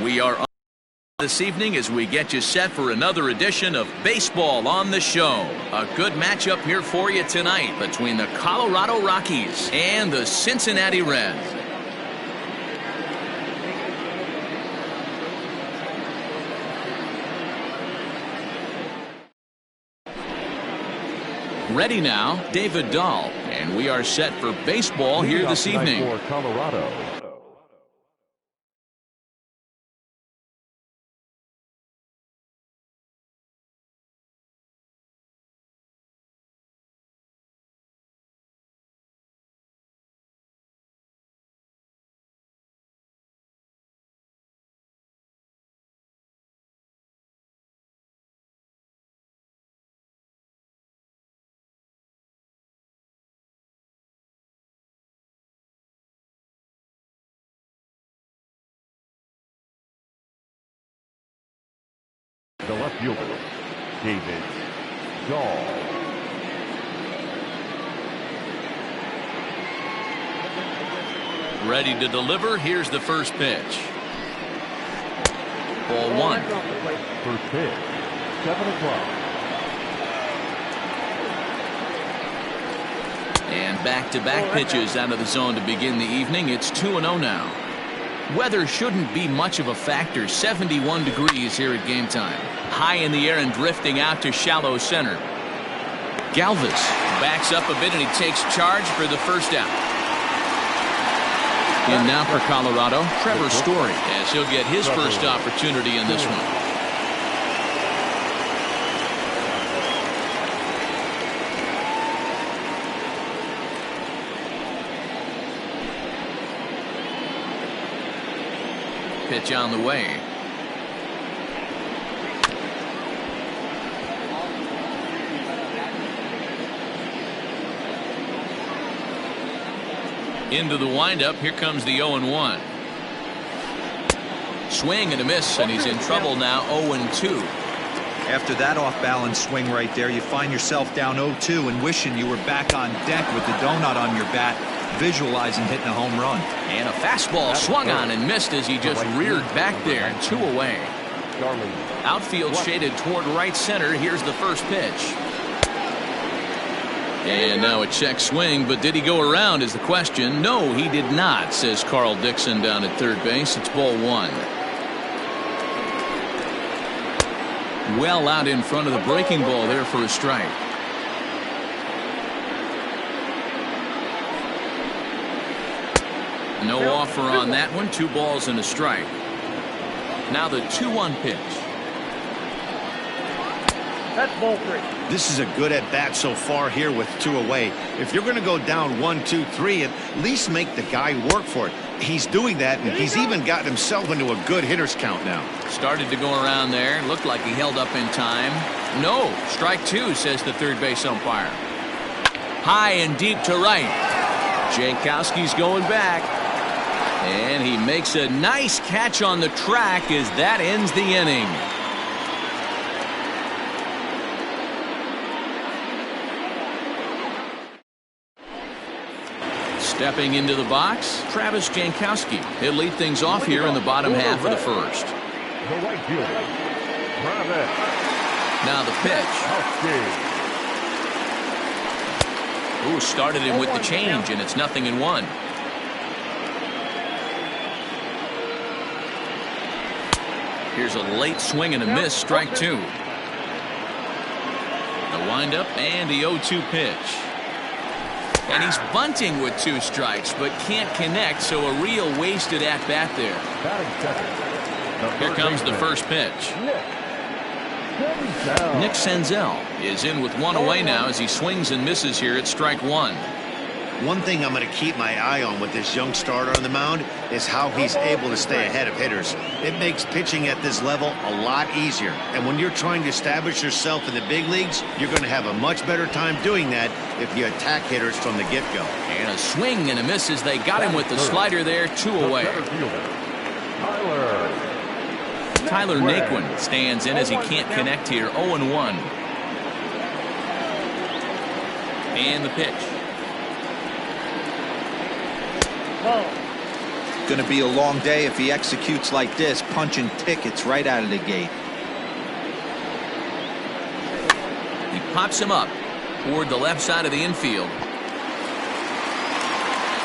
We are on this evening as we get you set for another edition of Baseball on the Show. A good matchup here for you tonight between the Colorado Rockies and the Cincinnati Reds. Ready now, David Dahl, and we are set for baseball here this evening. For Colorado. The left fielder, David Dahl. Ready to deliver. Here's the first pitch. Ball one. First pitch, 7 o'clock. And back-to-back pitches out of the zone to begin the evening. It's 2-0 now. Weather shouldn't be much of a factor. 71 degrees here at game time. High in the air and drifting out to shallow center. Galvis backs up a bit and he takes charge for the first out. And now for Colorado, Trevor Story, as he'll get his first opportunity in this one. Pitch on the way. Into the windup. Here comes the 0-1. Swing and a miss, and he's in trouble now. 0-2. After that off-balance swing right there, you find yourself down 0-2 and wishing you were back on deck with the donut on your bat, visualizing hitting a home run. And a fastball swung on and missed as he just reared back there. 2 away. Outfield shaded toward right center. Here's the first pitch. And now a check swing, but did he go around is the question. No, he did not, says Carl Dixon down at third base. It's ball one. Well out in front of the breaking ball there for a strike. No offer on that one. 2 balls and a strike. Now the 2-1 pitch. That's ball 3. This is a good at bat so far here with 2 away. If you're going to go down 1, 2, 3, at least make the guy work for it. He's doing that, and he's even gotten himself into a good hitter's count now. Started to go around there. Looked like he held up in time. No, strike 2, says the third base umpire. High and deep to right. Jankowski's going back. And he makes a nice catch on the track as that ends the inning. Stepping into the box, Travis Jankowski. He'll lead things off here in the bottom half of the first. The right fielder, Travis. Now the pitch. Ooh, started him with the change, and it's 0-1. Here's a late swing and a miss, strike 2. The windup and the 0-2 pitch. And he's bunting with 2 strikes, but can't connect, so a real wasted at-bat there. Here comes the first pitch. Nick Senzel is in with 1 away now as he swings and misses here at strike 1. One thing I'm going to keep my eye on with this young starter on the mound is how he's able to stay ahead of hitters. It makes pitching at this level a lot easier. And when you're trying to establish yourself in the big leagues, you're going to have a much better time doing that if you attack hitters from the get-go. And a swing and a miss as they got him with the slider there. 2 away. Tyler Naquin stands in as he can't connect here. 0-1. And the pitch. Going to be a long day if he executes like this, punching tickets right out of the gate. He pops him up toward the left side of the infield.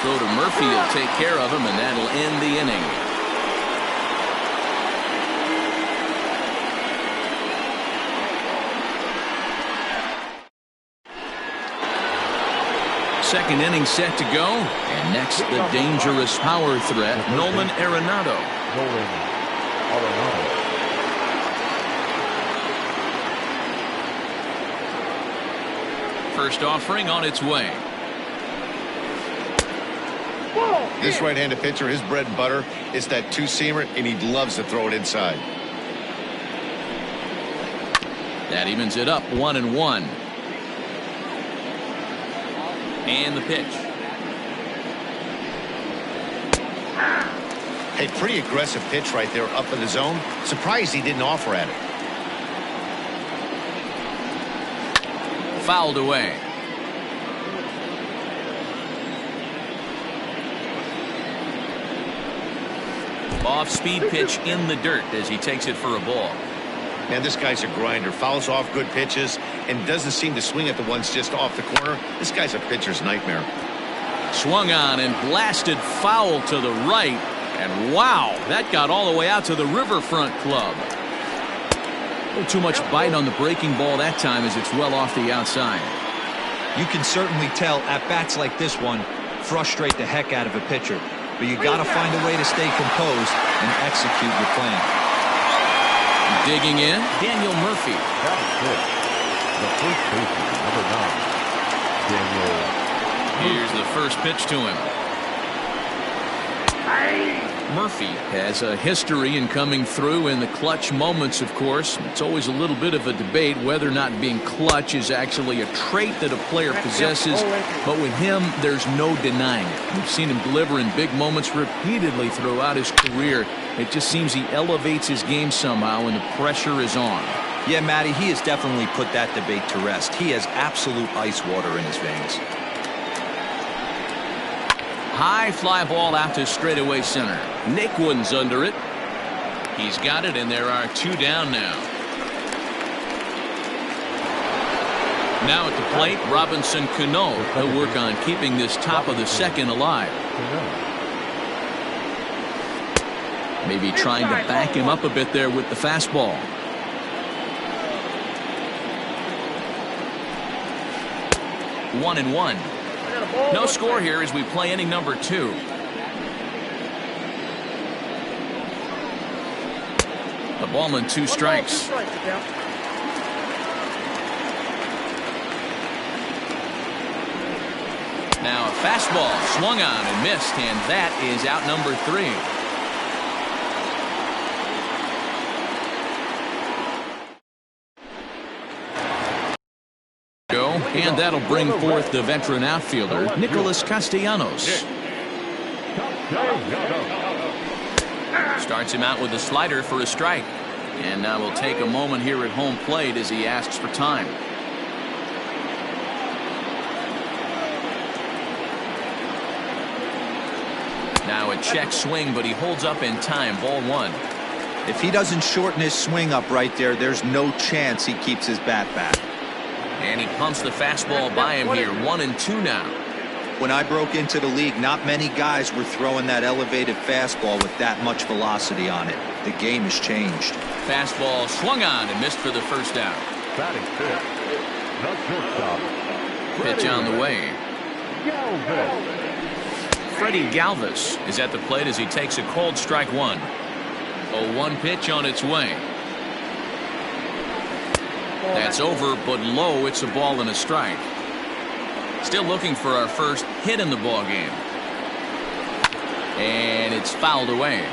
Throw to Murphy will take care of him, and that'll end the inning. Second inning set to go, and next the dangerous power threat, Nolan Arenado. First offering on its way. This right-handed pitcher, his bread and butter is that two-seamer, and he loves to throw it inside. That evens it up, 1-1. And the pitch. Hey, pretty aggressive pitch right there up in the zone. Surprised he didn't offer at it. Fouled away. Off-speed pitch in the dirt as he takes it for a ball. Man, this guy's a grinder. Fouls off good pitches and doesn't seem to swing at the ones just off the corner. This guy's a pitcher's nightmare. Swung on and blasted foul to the right. And wow, that got all the way out to the Riverfront Club. A little too much bite on the breaking ball that time as it's well off the outside. You can certainly tell at bats like this one frustrate the heck out of a pitcher. But you got to find a way to stay composed and execute your plan. Digging in, Daniel Murphy. The first baseman, number 9, Daniel. Here's the first pitch to him. Murphy has a history in coming through in the clutch moments, of course. It's always a little bit of a debate whether or not being clutch is actually a trait that a player possesses. But with him, there's no denying it. We've seen him deliver in big moments repeatedly throughout his career. It just seems he elevates his game somehow when the pressure is on. Yeah, Matty, he has definitely put that debate to rest. He has absolute ice water in his veins. High fly ball out to straightaway center. Naquin's under it. He's got it, and there are 2 down now. Now at the plate, Robinson Cano. He'll work on keeping this top of the second alive. Maybe trying to back him up a bit there with the fastball. One and one. No score here as we play inning number 2. The ball and 2 strikes. Now a fastball swung on and missed, and that is out number 3. And that'll bring forth the veteran outfielder, Nicholas Castellanos. Starts him out with a slider for a strike. And now we'll take a moment here at home plate as he asks for time. Now a check swing, but he holds up in time. Ball 1. If he doesn't shorten his swing up right there, there's no chance he keeps his bat back. And he pumps the fastball by him here. 1 and 2 now. When I broke into the league, not many guys were throwing that elevated fastball with that much velocity on it. The game has changed. Fastball swung on and missed for the first out. Batting fifth, the shortstop. Pitch on the way. Galvis. Freddie Galvis is at the plate as he takes a cold strike 1. A 1 pitch on its way. That's over, but low. It's a ball and a strike. Still looking for our first hit in the ball game. And it's fouled away.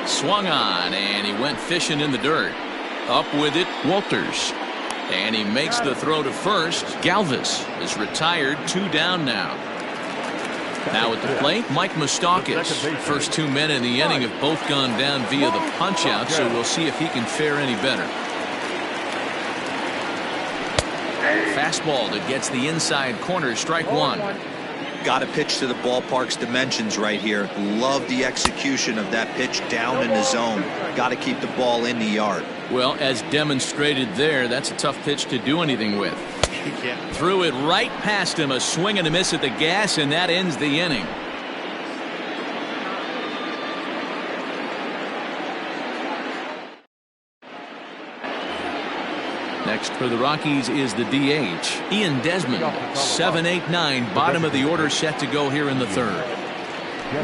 Swung on, and he went fishing in the dirt. Up with it, Walters. And he makes the throw to first. Galvis is retired. 2 down now. Now at the plate, Mike Moustakas. First 2 men in the inning have both gone down via the punch-out, so we'll see if he can fare any better. Fastball that gets the inside corner, strike one. Got to pitch to the ballpark's dimensions right here. Love the execution of that pitch down in the zone. Got to keep the ball in the yard. Well, as demonstrated there, that's a tough pitch to do anything with. Yeah. Threw it right past him, a swing and a miss at the gas, and that ends the inning. Next for the Rockies is the DH, Ian Desmond. 7-8-9, bottom of the order, set to go here in the third.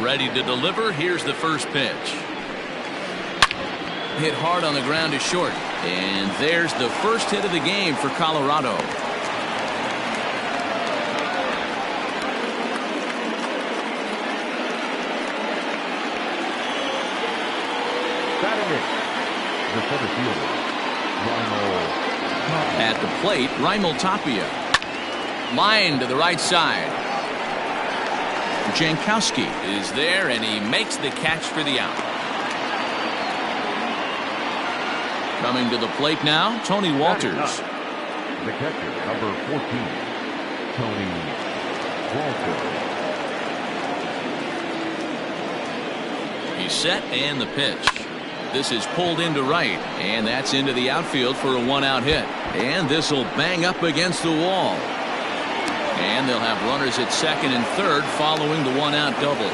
Ready to deliver. Here's the first pitch. Hit hard on the ground to short. And there's the first hit of the game for Colorado. Batting it, the center fielder, Ronald. At the plate, Raimel Tapia. Line to the right side. Jankowski is there, and he makes the catch for the out. Coming to the plate now, Tony Walters. The catcher, number 14, Tony Walters. He's set, and the pitch. This is pulled into right, and that's into the outfield for a one-out hit. And this will bang up against the wall. And they'll have runners at second and third following the one-out double.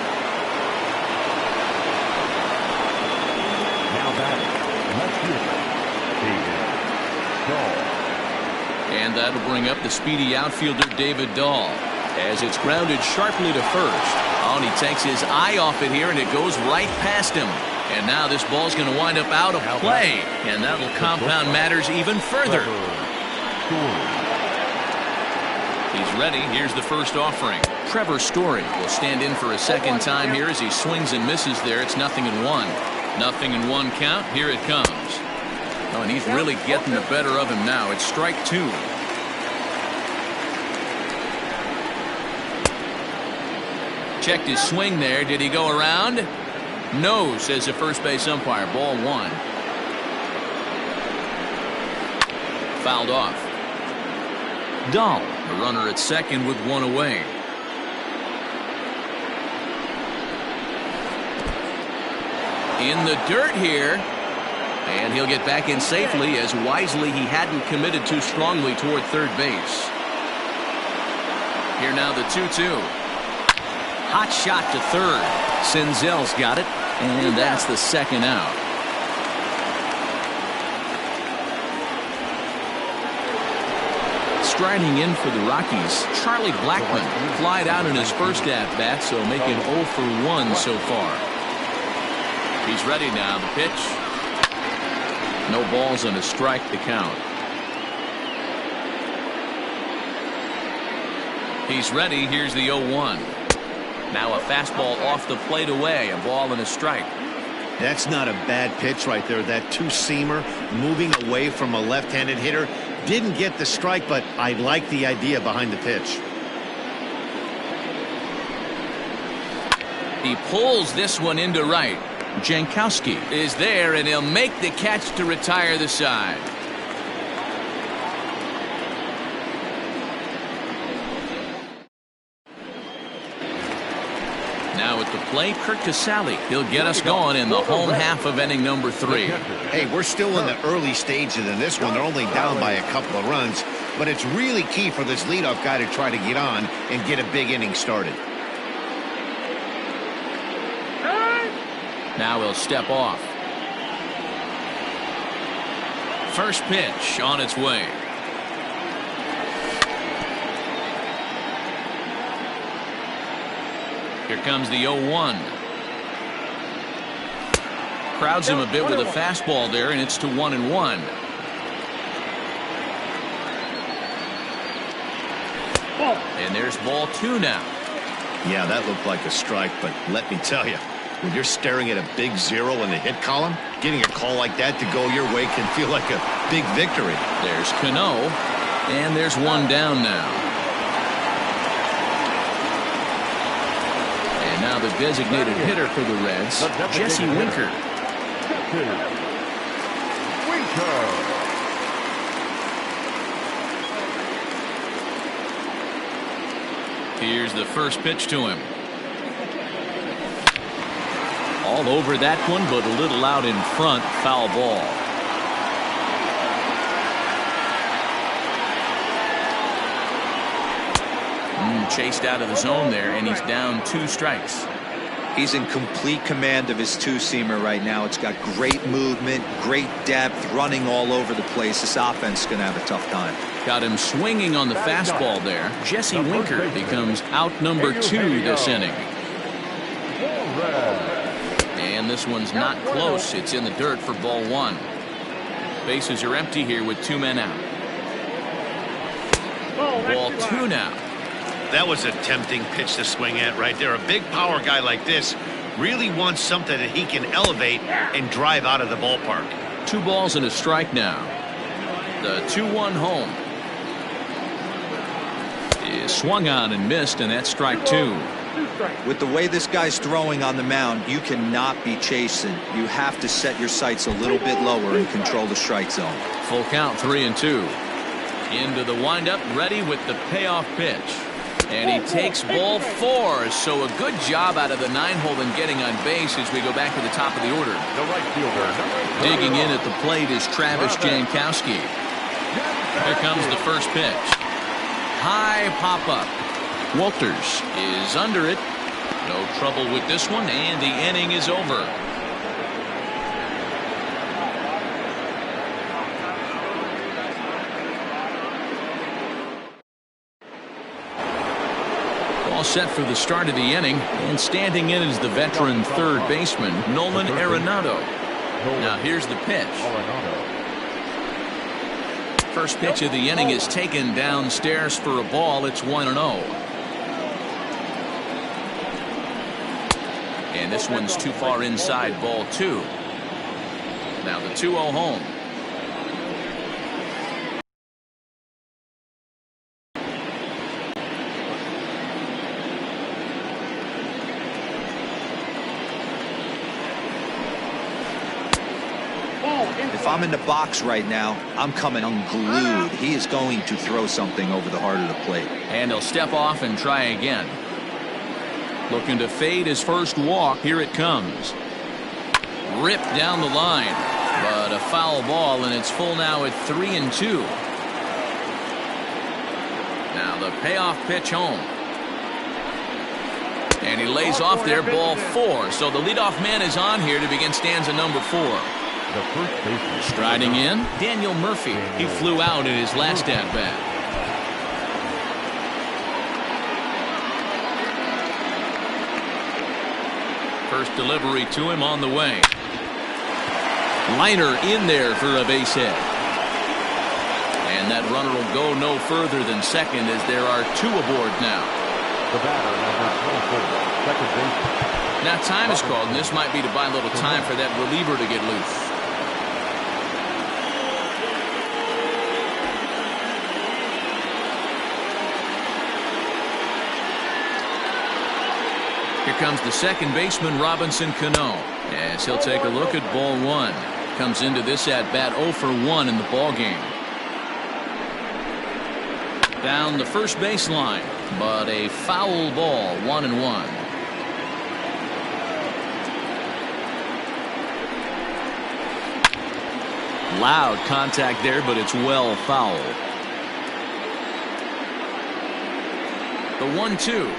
Now batting, left fielder, David Dahl. And that'll bring up the speedy outfielder David Dahl. As it's grounded sharply to first. Oh, and he takes his eye off it here, and it goes right past him. And now this ball's going to wind up out of play, and that'll compound matters even further. He's ready. Here's the first offering. Trevor Story will stand in for a second time here as he swings and misses there. It's 0-1. 0-1 count. Here it comes. Oh, and he's really getting the better of him now. It's strike two. Checked his swing there. Did he go around? No, says the first base umpire. Ball one. Fouled off. Dahl, the runner at second with one away. In the dirt here. And he'll get back in safely, as wisely he hadn't committed too strongly toward third base. Here now the 2-2. Hot shot to third. Senzel's got it, and that's the second out. Striding in for the Rockies, Charlie Blackmon flied out in his first at-bat, so making 0 for 1 so far. He's ready now. The pitch. No balls and a strike to count. He's ready. Here's the 0-1. Now a fastball off the plate away, a ball and a strike. That's not a bad pitch right there. That two-seamer moving away from a left-handed hitter. Didn't get the strike, but I like the idea behind the pitch. He pulls this one into right. Jankowski is there, and he'll make the catch to retire the side. Now at the plate, Kurt Casale. He'll get us going in the home half of inning number 3. Hey, we're still in the early stages of this one. They're only down by a couple of runs, but it's really key for this leadoff guy to try to get on and get a big inning started. Now he'll step off. First pitch on its way. Here comes the 0-1. Crowds him a bit with a fastball there, and it's to 1-1. And there's ball 2 now. Yeah, that looked like a strike, but let me tell you, when you're staring at a big 0 in the hit column, getting a call like that to go your way can feel like a big victory. There's Cano, and there's one down now. And now the designated hitter for the Reds, Jesse Winker. Here's the first pitch to him. All over that one, but a little out in front. Foul ball. Chased out of the zone there, and he's down 2 strikes. He's in complete command of his two-seamer right now. It's got great movement, great depth, running all over the place. This offense is going to have a tough time. Got him swinging on the fastball there. Jesse Winker becomes out number 2 this inning. And this one's not close. It's in the dirt for ball 1. Bases are empty here with 2 men out. Ball 2 now. That was a tempting pitch to swing at right there. A big power guy like this really wants something that he can elevate and drive out of the ballpark. 2 balls and a strike now. The 2-1 home is swung on and missed, and that's strike 2. With the way this guy's throwing on the mound, you cannot be chasing. You have to set your sights a little bit lower and control the strike zone. Full count, 3-2. Into the windup, ready with the payoff pitch. And he takes ball 4. So a good job out of the 9-hole in getting on base as we go back to the top of the order. The right fielder, Digging in at the plate is Travis Jankowski. Here comes the first pitch. High pop-up. Walters is under it. No trouble with this one, and the inning is over. All set for the start of the inning, and standing in is the veteran third baseman, Nolan Arenado. Now here's the pitch. First pitch of the inning is taken downstairs for a ball. It's 1-0. And this one's too far inside, ball 2. Now the 2-0 home. If I'm in the box right now, I'm coming unglued. He is going to throw something over the heart of the plate. And he'll step off and try again. Looking to fade his first walk. Here it comes. Ripped down the line. But a foul ball, and it's full now at 3-2. Now the payoff pitch home. And he lays off there, ball 4. So the leadoff man is on here to begin stanza number 4. The first baseman. Striding in, Daniel Murphy. He flew out in his last at-bat. First delivery to him on the way. Liner in there for a base hit. And that runner will go no further than second as there are 2 aboard now. The batter, number 24, second baseman. Now time is called, and this might be to buy a little time for that reliever to get loose. Here comes the second baseman, Robinson Cano, as he'll take a look at ball 1. Comes into this at-bat 0 for 1 in the ball game. Down the first baseline, but a foul ball, 1-1. Loud contact there, but it's well foul. The 1-2.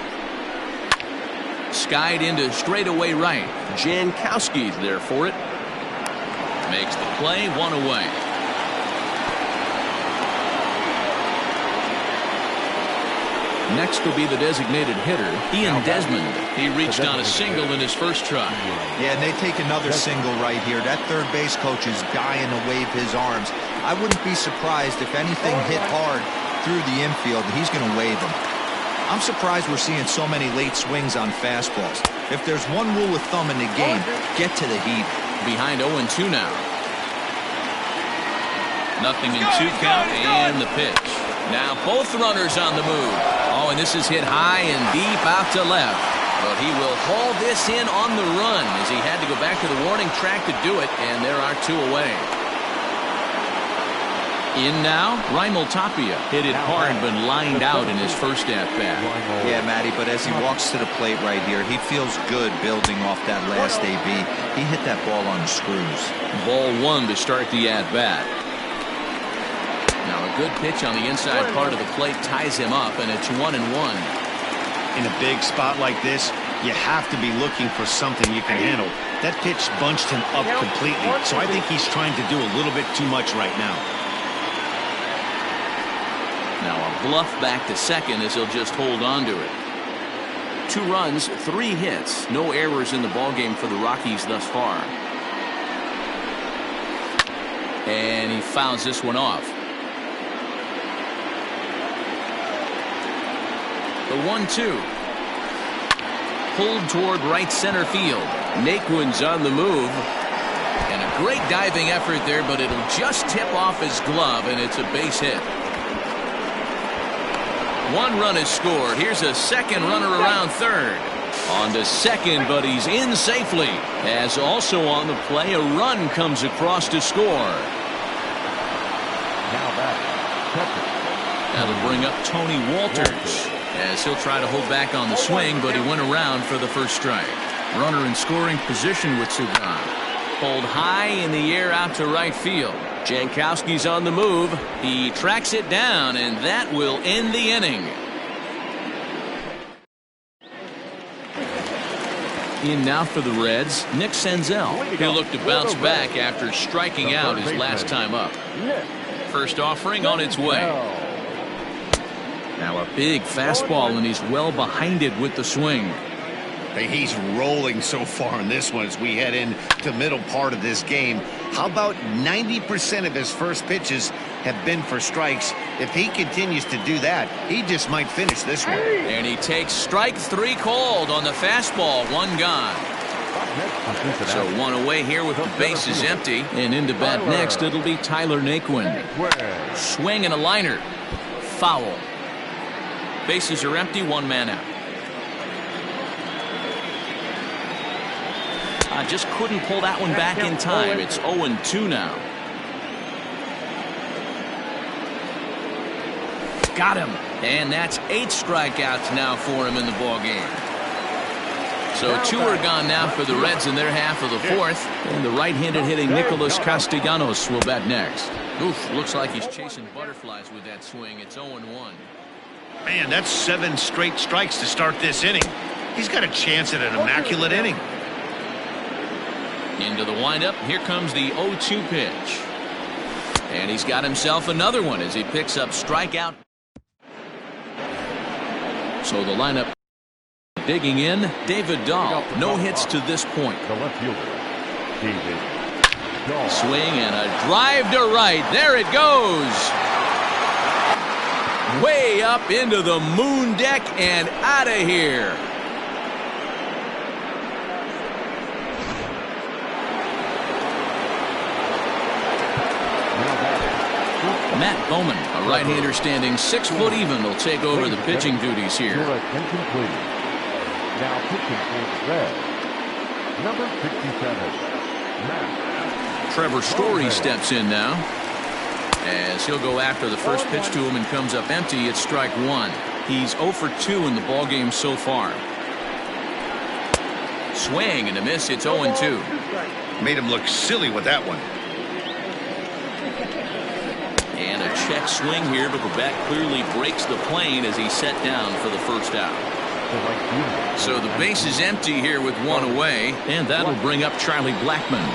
Skied into straightaway right. Jankowski's there for it. Makes the play, 1 away. Next will be the designated hitter, Ian Desmond. He reached on a single in his first try. Yeah, and they take another single right here. That third base coach is dying to wave his arms. I wouldn't be surprised if anything hit hard through the infield, he's going to wave them. I'm surprised we're seeing so many late swings on fastballs. If there's one rule of thumb in the game, get to the heat. Behind 0-2 now. Nothing in 2 count, and the pitch. Now both runners on the move. Oh, and this is hit high and deep out to left. But he will haul this in on the run as he had to go back to the warning track to do it, and there are 2 away. In now, Raimel Tapia hit it hard but lined out in his first at-bat. Yeah, Matty, but as he walks to the plate right here, he feels good building off that last AB. He hit that ball on the screws. Ball one to start the at-bat. Now a good pitch on the inside part of the plate ties him up, and it's 1-1. In a big spot like this, you have to be looking for something you can handle. That pitch bunched him up completely, so I think he's trying to do a little bit too much right now. Now a bluff back to second as he'll just hold on to it. 2 runs, 3 hits, no errors in the ballgame for the Rockies thus far. And he fouls this one off. The 1-2. Pulled toward right center field. Naquin's on the move. And a great diving effort there, but it'll just tip off his glove, and it's a base hit. 1 run is scored. Here's a second runner around third. On to second, but he's in safely. As also on the play, a run comes across to score. Now back, catcher. That'll bring up Tony Walters, as he'll try to hold back on the swing, but he went around for the first strike. Runner in scoring position with Sugan. Pulled high in the air out to right field. Jankowski's on the move. He tracks it down, and that will end the inning. In now for the Reds, Nick Senzel. He'll look to bounce back after striking out his last time up. First offering on its way. Now a big fastball, and he's well behind it with the swing. He's rolling so far in this one as we head into the middle part of this game. How about 90% of his first pitches have been for strikes? If he continues to do that, he just might finish this one. And he takes strike 3 called on the fastball. 1 gone. So 1 away here with the bases empty. And into bat next, it'll be Tyler Naquin. Swing and a liner. Foul. Bases are empty, 1 man out. Just couldn't pull that one back in time. It's 0-2 now. Got him. And that's 8 strikeouts now for him in the ballgame. So 2 are gone now for the Reds in their half of the 4th. And the right-handed hitting Nicholas Castellanos will bat next. Oof, looks like he's chasing butterflies with that swing. It's 0-1. Man, that's 7 straight strikes to start this inning. He's got a chance at an immaculate inning. Into the windup. Here comes the 0-2 pitch. And he's got himself another one as he picks up strikeout. So the lineup digging in. David Dahl. No hits to this point. The left fielder, David Dahl. Swing and a drive to right. There it goes. Way up into the moon deck and out of here. Matt Bowman, a right-hander standing 6 foot even, will take over the pitching duties here. Your attention, please. Now pitching for the Reds, number 67, Matt. Trevor Story steps in now, as he'll go after the first pitch to him and comes up empty. It's strike 1. He's 0 for 2 in the ballgame so far. Swing and a miss. It's 0-2. Made him look silly with that one. And a check swing here, but the bat clearly breaks the plane as he's set down for the first out. So the base is empty here with 1 away, and that'll bring up Charlie Blackmon.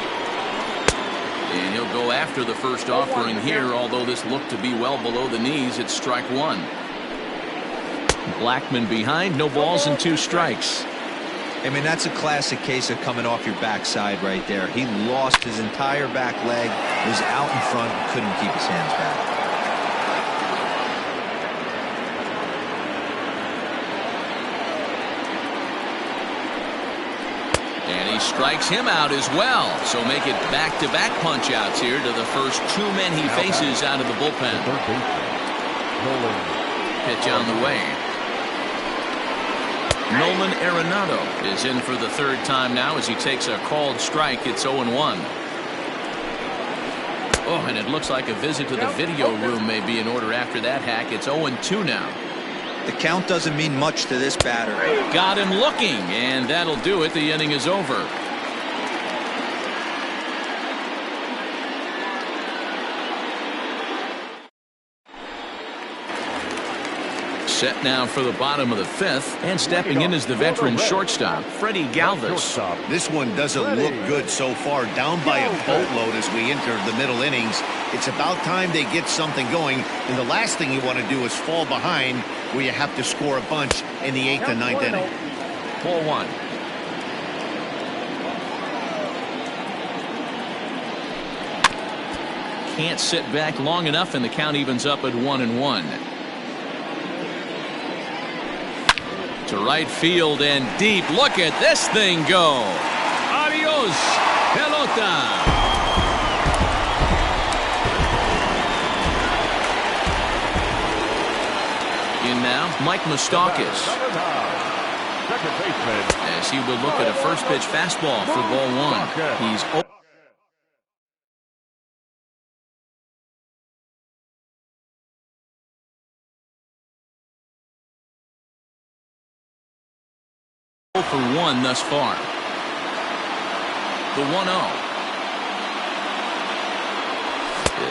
And he'll go after the first offering here, although this looked to be well below the knees. It's strike 1. Blackmon behind, no balls and 2 strikes. I mean, that's a classic case of coming off your backside right there. He lost his entire back leg, was out in front, couldn't keep his hands back. And he strikes him out as well. So make it back-to-back punch-outs here to the first 2 men he faces out of the bullpen. Pitch on the way. Nolan Arenado is in for the 3rd time now as he takes a called strike. It's 0-1. Oh, and it looks like a visit to the video room may be in order after that hack. It's 0-2 now. The count doesn't mean much to this batter. Got him looking, and that'll do it. The inning is over. Set now for the bottom of the fifth, and stepping in is the veteran shortstop, Freddie Galvis. This one doesn't look good so far, down by a boatload as we enter the middle innings. It's about time they get something going, and the last thing you want to do is fall behind where you have to score a bunch in the 8th and 9th inning. Ball one. Can't sit back long enough, and the count evens up at 1-1. To right field and deep. Look at this thing go. Adios, pelota. In now, Mike Moustakas. As he would look at a first pitch fastball for ball one. He's for 1 thus far. The 1-0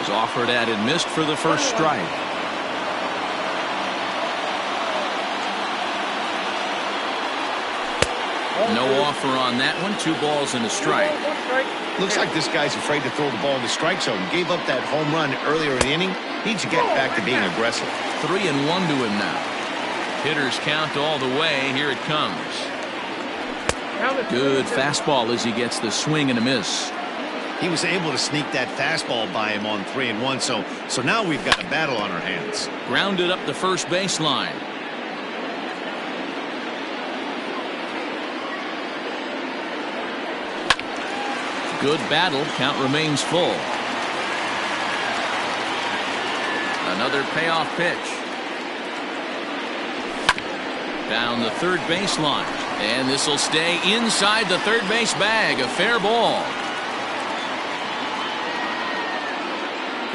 is offered at and missed for the first strike. No offer on that one. 2 balls and a strike. Looks like this guy's afraid to throw the ball in the strike zone. Gave up that home run earlier in the inning. Needs to get back to being aggressive. 3-1 to him now. Hitters count all the way. Here it comes. Good fastball as he gets the swing and a miss. He was able to sneak that fastball by him on 3-1, so now we've got a battle on our hands. Grounded up the first baseline. Good battle. Count remains full. Another payoff pitch. Down the third baseline. And this will stay inside the third base bag. A fair ball.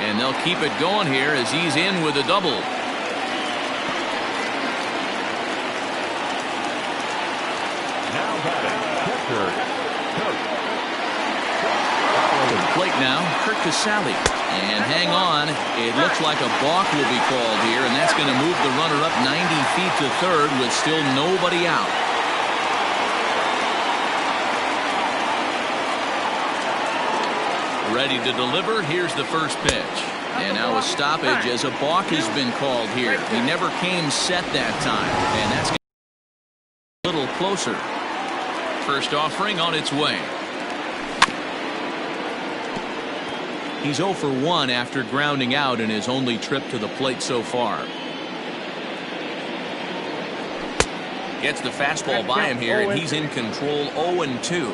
And they'll keep it going here as he's in with a double. Now batting, catcher, To the plate now, Kirk Casale. And hang on, it looks like a balk will be called here, and that's going to move the runner up 90 feet to third with still nobody out. Ready to deliver. Here's the first pitch. And now a stoppage as a balk has been called here. He never came set that time, and that's a little closer. First offering on its way. He's 0 for 1 after grounding out in his only trip to the plate so far. Gets the fastball by him here, and he's in control. 0-2.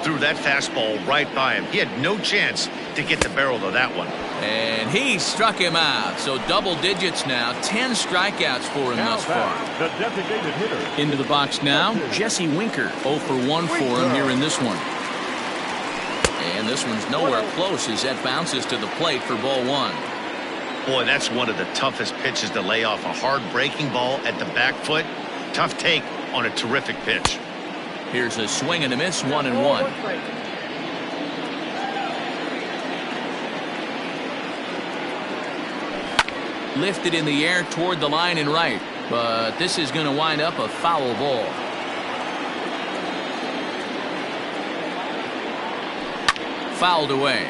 Threw that fastball right by him. He had no chance to get the barrel of that one. And he struck him out. So double digits now. 10 strikeouts for him thus far. the designated hitter. Into the box now, Jesse Winker. 0 for 1 for him here in this one. And this one's nowhere close as that bounces to the plate for ball one. Boy, that's one of the toughest pitches to lay off. A hard breaking ball at the back foot. Tough take on a terrific pitch. Here's a swing and a miss. 1-1. Lifted in the air toward the line and right. But this is going to wind up a foul ball. Fouled away.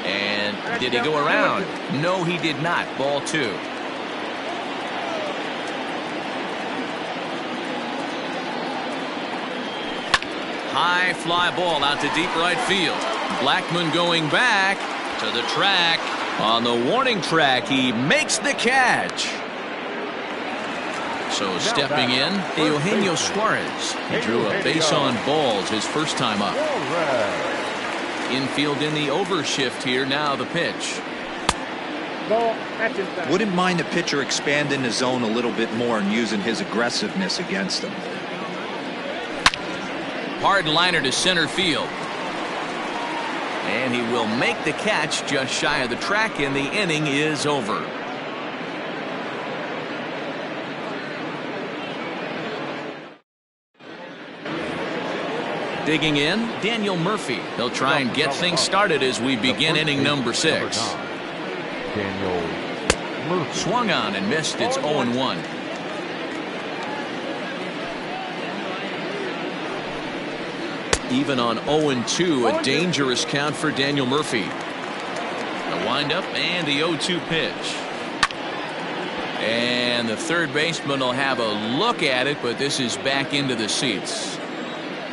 And did he go around? No, he did not. Ball 2. High fly ball out to deep right field. Blackmon going back to the track. On the warning track, he makes the catch. So stepping in, Eugenio Suarez. He drew a base on balls his first time up. Infield in the overshift here. Now the pitch. Wouldn't mind the pitcher expanding the zone a little bit more and using his aggressiveness against them. Hard liner to center field. And he will make the catch just shy of the track, and the inning is over. Digging in, Daniel Murphy. He'll try and get things started as we begin inning number 6. Daniel Murphy. Swung on and missed. It's 0-1. Even on 0-2, a dangerous count for Daniel Murphy. The windup and the 0-2 pitch. And the third baseman will have a look at it, but this is back into the seats.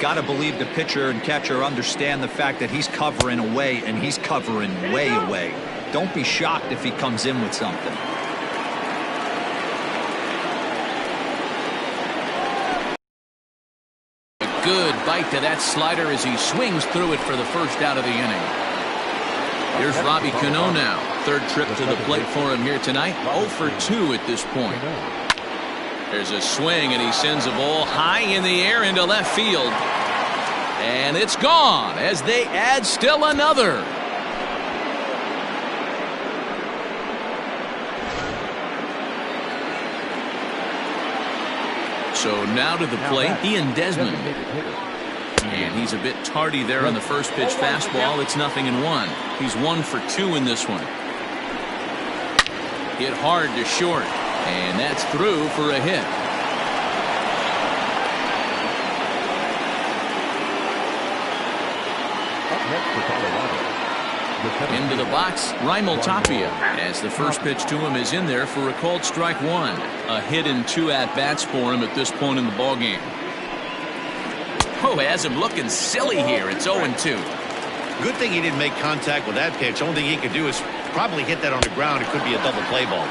Got to believe the pitcher and catcher understand the fact that he's covering away, and he's covering way away. Don't be shocked if he comes in with something. A good bite to that slider as he swings through it for the first out of the inning. Here's Robbie Cano now. Third trip to the plate for him here tonight. 0 for 2 at this point. There's a swing, and he sends a ball high in the air into left field. And it's gone as they add still another. So now to the plate, Ian Desmond. And he's a bit tardy there on the first pitch fastball. It's 0-1. He's 1 for 2 in this one. Hit hard to short. And that's through for a hit. Into the box, Raimel Tapia, as the first pitch to him is in there for a called strike 1. A hit and 2 at-bats for him at this point in the ballgame. Oh, has him looking silly here. It's 0-2. Good thing he didn't make contact with that pitch. Only thing he could do is probably hit that on the ground. It could be a double play ball.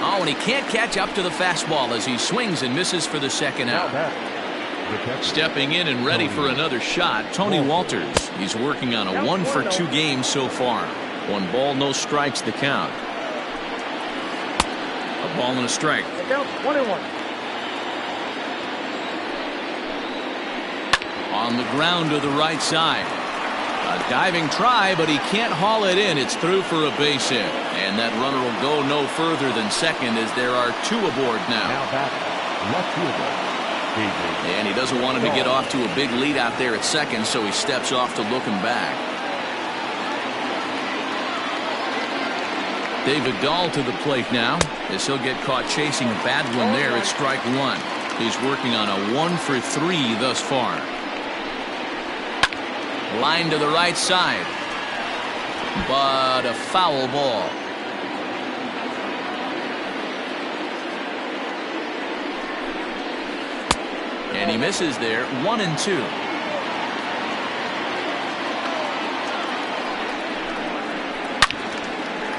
Oh, and he can't catch up to the fastball as he swings and misses for the second out. Stepping in and ready for another shot, Tony Walters. He's working on a 1 for 2 game so far. 1 ball, no strikes the count. A ball and a strike. Count 1-1. On the ground to the right side. A diving try, but he can't haul it in. It's through for a base hit. And that runner will go no further than second as there are 2 aboard now. Left fielder. And he doesn't want him to get off to a big lead out there at second, so he steps off to look him back. David Dahl to the plate now as he'll get caught chasing a bad one there at strike 1. He's working on a 1 for 3 thus far. Line to the right side, but a foul ball. And he misses there. 1-2.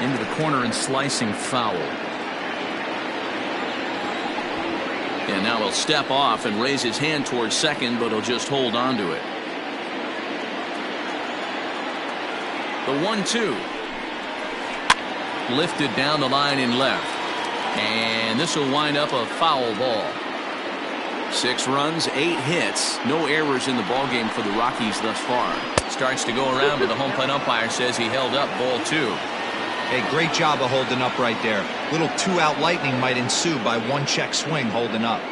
Into the corner and slicing foul. And now he'll step off and raise his hand towards second, but he'll just hold on to it. The 1-2. Lifted down the line in left. And this will wind up a foul ball. 6 runs, 8 hits, no errors in the ballgame for the Rockies thus far. Starts to go around, but the home plate umpire says he held up ball 2. Hey, great job of holding up right there. Little 2-out lightning might ensue by 1 check swing holding up.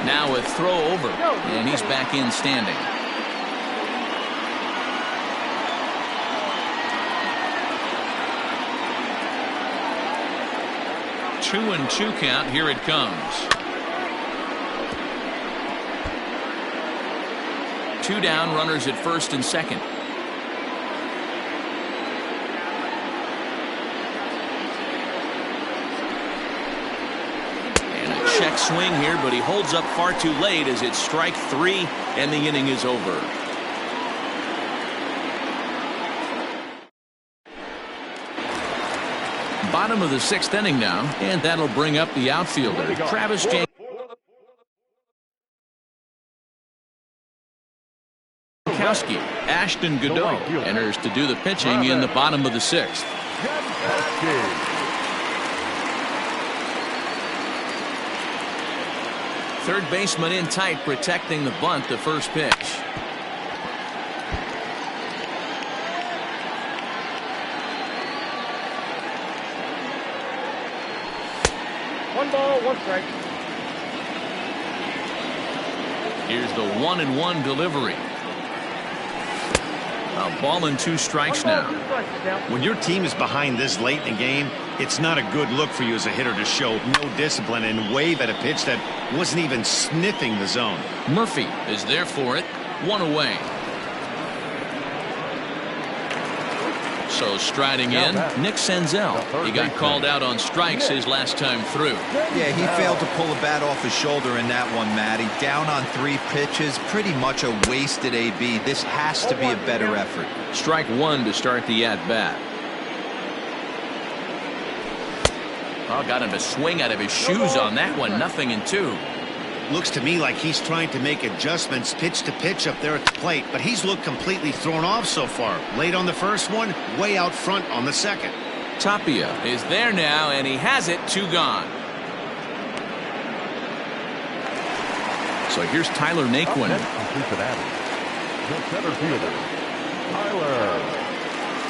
Now a throw over, and he's back in standing. Two and 2 count. Here it comes. 2 down, runners at first and second. And a check swing here, but he holds up far too late as it's strike 3 and the inning is over. Bottom of the 6th inning now, and that'll bring up the outfielder, Travis Jankowski. Ashton Godot enters to do the pitching in the bottom of the 6th. Third baseman in tight, protecting the bunt, the first pitch. One ball, one strike. Here's the 1-1 delivery. A ball and 2 strikes One ball, now. 2 strikes now. When your team is behind this late in the game, it's not a good look for you as a hitter to show no discipline and wave at a pitch that wasn't even sniffing the zone. Murphy is there for it. 1 away. So striding in, Nick Senzel. He got called out on strikes his last time through. Yeah, he failed to pull a bat off his shoulder in that one, Matty. Down on 3 pitches, pretty much a wasted AB. This has to be a better effort. Strike 1 to start the at-bat. Oh, got him to swing out of his shoes on that one. 0-2. Looks to me like he's trying to make adjustments pitch to pitch up there at the plate, but he's looked completely thrown off so far. Late on the first one, way out front on the second. Tapia is there now, and he has it. 2 gone. So here's Tyler Naquin. The center fielder, Tyler.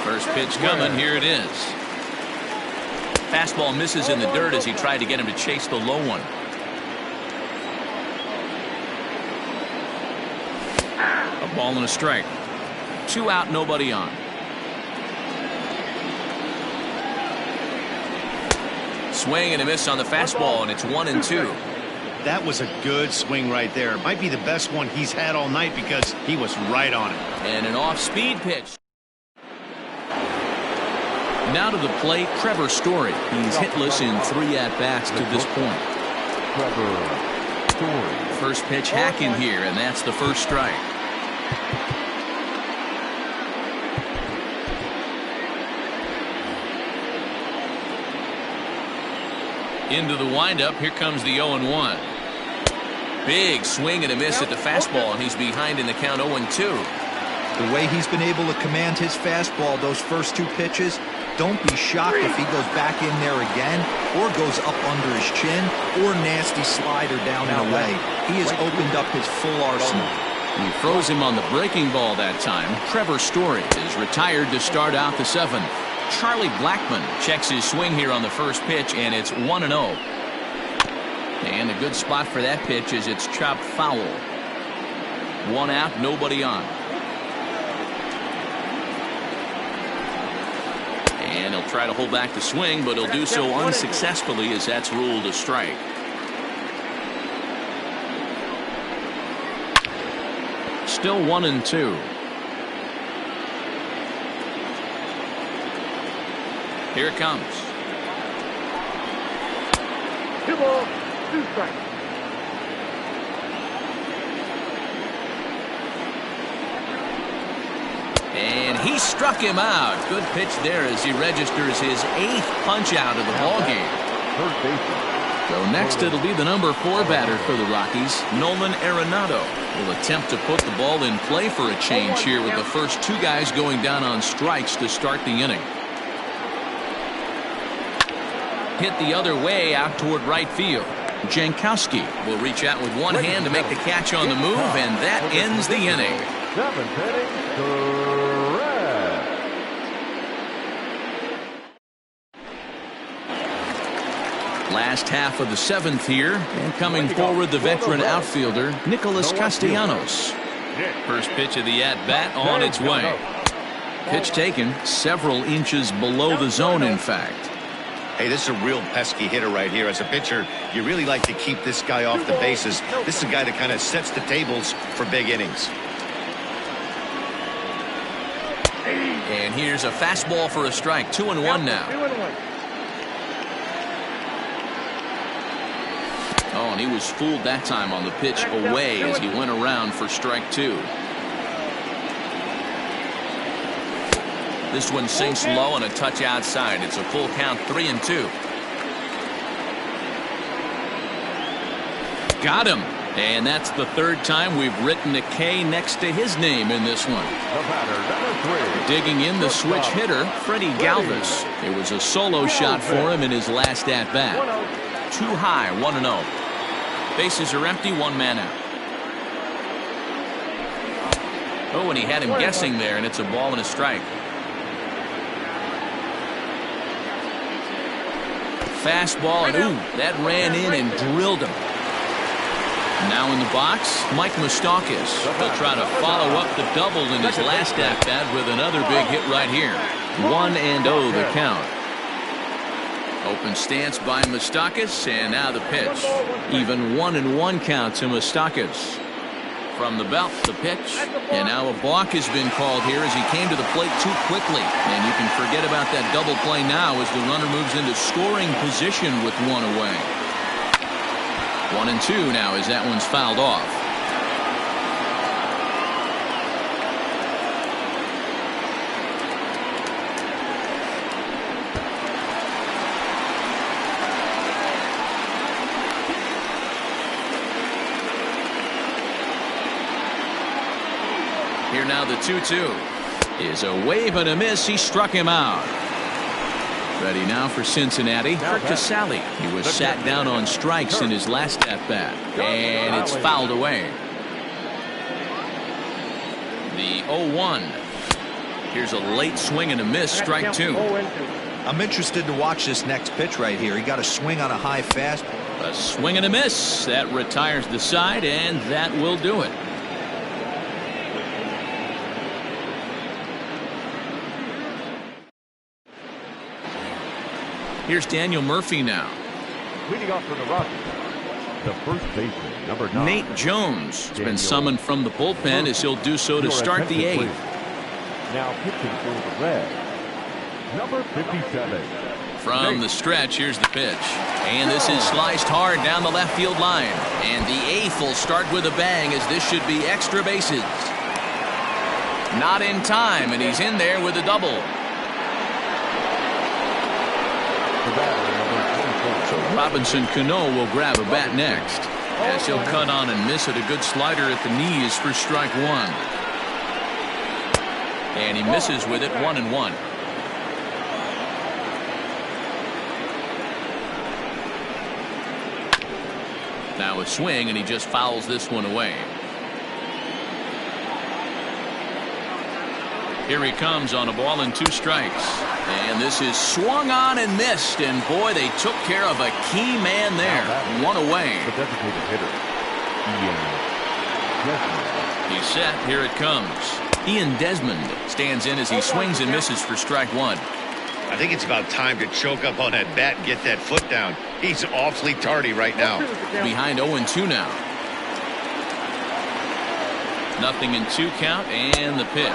First pitch coming. Here it is. Fastball misses in the dirt as he tried to get him to chase the low one. A ball and a strike. 2 out, nobody on. Swing and a miss on the fastball, and it's 1-2. That was a good swing right there. Might be the best one he's had all night because he was right on it. And an off-speed pitch. Now to the plate, Trevor Story. He's hitless in 3 at-bats to this point. Trevor Story. First pitch hacking here, and that's the first strike. Into the windup, here comes the 0-1. Big swing and a miss at the fastball, and he's behind in the count 0-2. The way he's been able to command his fastball those first 2 pitches, don't be shocked if he goes back in there again or goes up under his chin or nasty slider down and away. He has opened up his full arsenal. He throws him on the breaking ball that time. Trevor Story is retired to start out the 7th. Charlie Blackmon checks his swing here on the first pitch, and it's 1-0. And a good spot for that pitch is it's chopped foul. 1 out, nobody on. And he'll try to hold back the swing, but he'll do so unsuccessfully as that's ruled a strike. Still 1-2. Here it comes. 2 balls, 2 strikes. And he struck him out. Good pitch there as he registers his 8th punch out of the ballgame. Third baseman. So next it'll be the number 4 batter for the Rockies, Nolan Arenado. Will attempt to put the ball in play for a change here with the first 2 guys going down on strikes to start the inning. Hit the other way out toward right field. Jankowski will reach out with one hand to make the catch on the move, and that ends the inning. 7th inning, correct. Last half of the 7th here, and coming forward the veteran outfielder Nicholas Castellanos. First pitch of the at-bat on its way. Pitch taken several inches below the zone, in fact. Hey, this is a real pesky hitter right here. As a pitcher, you really like to keep this guy off the bases. This is a guy that kind of sets the tables for big innings. And here's a fastball for a strike. 2-1 now. 2-1. Oh, and he was fooled that time on the pitch away as he went around for strike 2. This one sinks low and a touch outside. It's a full count, 3-2. Got him. And that's the 3rd time we've written a K next to his name in this one. The batter, number 3. Digging in the switch hitter, Freddie Galvis. It was a solo shot for him in his last at-bat. Too high, 1-0. Bases are empty, one man out. Oh, and he had him guessing there, and it's a ball and a strike. Fastball, and ooh, that ran in and drilled him. Now in the box, Mike Moustakas. He'll try to follow up the double in his last at-bat with another big hit right here. 1-0 the count. Open stance by Moustakas, and now the pitch. Even 1-1 count to Moustakas. From the belt, the pitch, and now a balk has been called here as he came to the plate too quickly. And you can forget about that double play now as the runner moves into scoring position with one away. 1-2 now as that one's fouled off. Here now the 2-2 is a wave and a miss. He struck him out. Ready now for Cincinnati. Kurt Casale. He was sat down on strikes in his last at-bat, and it's fouled away. The 0-1. Here's a late swing and a miss. Strike two. I'm interested to watch this next pitch right here. He got a swing on a high fastball. A swing and a miss. That retires the side, and that will do it. Here's Daniel Murphy now. Leading off for the Rockies, the first baseman, number 9. Nate Jones has been summoned from the bullpen as he'll do so to start the 8th. Now pitching for the Reds, number 57. From the stretch, here's the pitch. And this is sliced hard down the left field line. And the 8th will start with a bang as this should be extra bases. Not in time, and he's in there with a double. So Robinson Cano will grab a bat next as he'll cut on and miss at a good slider at the knees for strike one. And he misses with it. 1-1. Now a swing, and he just fouls this one away. Here he comes on a ball and 2 strikes. And this is swung on and missed. And boy, they took care of a key man there. 1 away. The designated hitter, Ian Desmond. He's set. Here it comes. Ian Desmond stands in as he swings and misses for strike one. I think it's about time to choke up on that bat and get that foot down. He's awfully tardy right now. Behind 0-2 now. 0-2 count, and the pitch.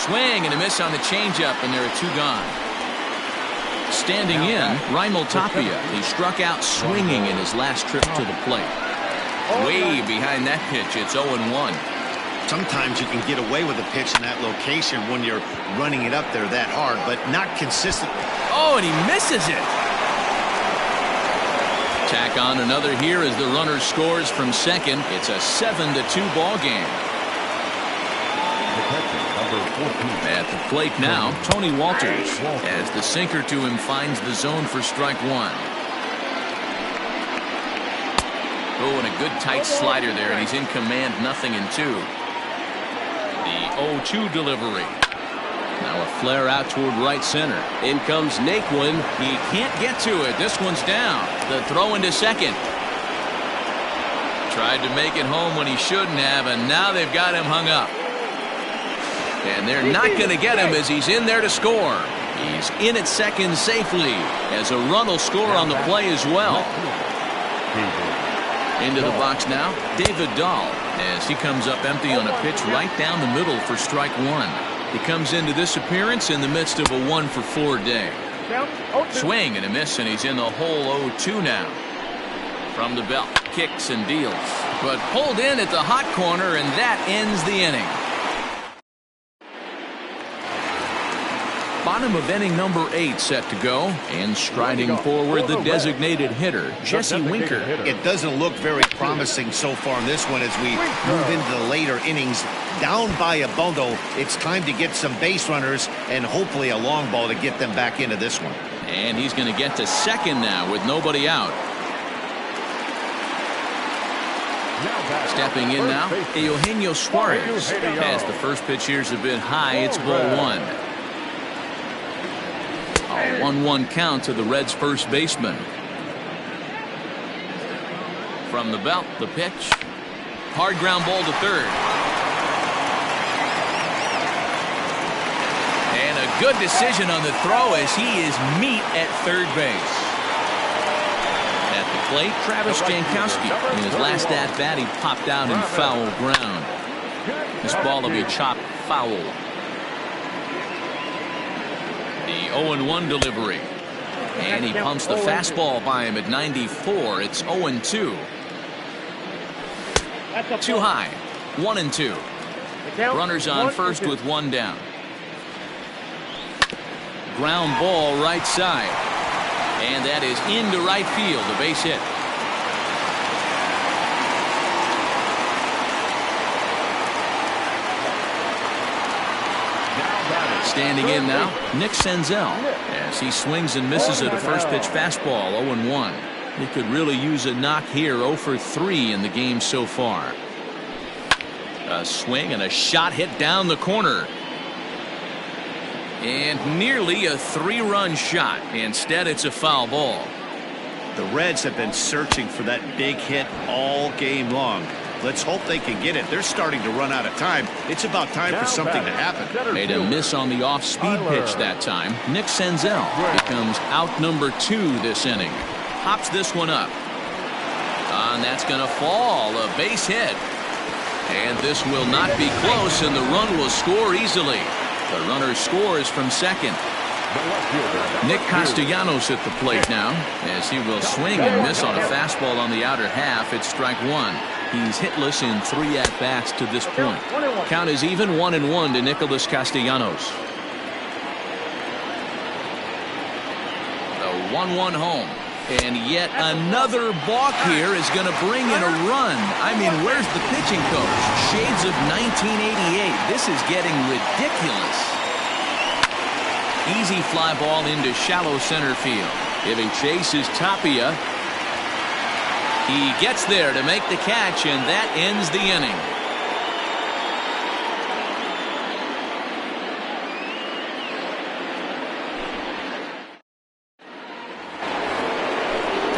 Swing and a miss on the changeup, and there are 2 gone. Standing in, Raimel Tapia. He struck out swinging in his last trip to the plate. Way behind that pitch, it's 0-1. Sometimes you can get away with a pitch in that location when you're running it up there that hard, but not consistently. Oh, and he misses it. Tack on another here as the runner scores from second. It's a 7-2 ball game. At the plate now, Tony Walters, as the sinker to him finds the zone for strike one. Oh, and a good tight slider there, and he's in command. 0-2. The 0-2 delivery. Now a flare out toward right center. In comes Naquin. He can't get to it. This one's down. The throw into second. Tried to make it home when he shouldn't have, and now they've got him hung up. And they're not going to get him as he's in there to score. He's in at second safely as a run will score on the play as well. Into the box now, David Dahl, as he comes up empty on a pitch right down the middle for strike one. He comes into this appearance in the midst of a 1-for-4 day. Swing and a miss, and he's in the hole 0-2 now. From the belt, kicks and deals, but pulled in at the hot corner, and that ends the inning. Bottom of inning number 8 set to go, and striding forward the designated hitter, Jesse Winker. It doesn't look very promising so far in this one as we move into the later innings. Down by a bundle, it's time to get some base runners and hopefully a long ball to get them back into this one. And he's going to get to second now with nobody out. Stepping in now, Eugenio Suarez. As the first pitch here's a bit high, it's ball one. A 1-1 count to the Reds' first baseman. From the belt, the pitch. Hard ground ball to third. And a good decision on the throw as he is meat at third base. At the plate, Travis Jankowski. In his last at-bat, he popped out in foul ground. This ball will be chopped foul. The 0-1 delivery. And he pumps the fastball by him at 94. It's 0-2. Too high. 1-2. Runners on first with one down. Ground ball right side. And that is into right field. A base hit. Standing in now, Nick Senzel, as he swings and misses at a first pitch fastball. 0-1. He could really use a knock here. 0 for 3 in the game so far. A swing and a shot hit down the corner. And nearly a 3-run shot. Instead, it's a foul ball. The Reds have been searching for that big hit all game long. Let's hope they can get it. They're starting to run out of time. It's about time for something to happen. Made a miss on the off-speed pitch that time. Nick Senzel becomes out number 2 this inning. Hops this one up. And that's going to fall. A base hit. And this will not be close, and the run will score easily. The runner scores from second. Nick Castellanos at the plate now, as he will swing and miss on a fastball on the outer half. It's strike 1. He's hitless in 3 at-bats to this point. Count is even 1-1 to Nicholas Castellanos. The 1-1 home. And yet another balk here is going to bring in a run. I mean, where's the pitching coach? Shades of 1988. This is getting ridiculous. Easy fly ball into shallow center field. Giving chase is Tapia. He gets there to make the catch, and that ends the inning.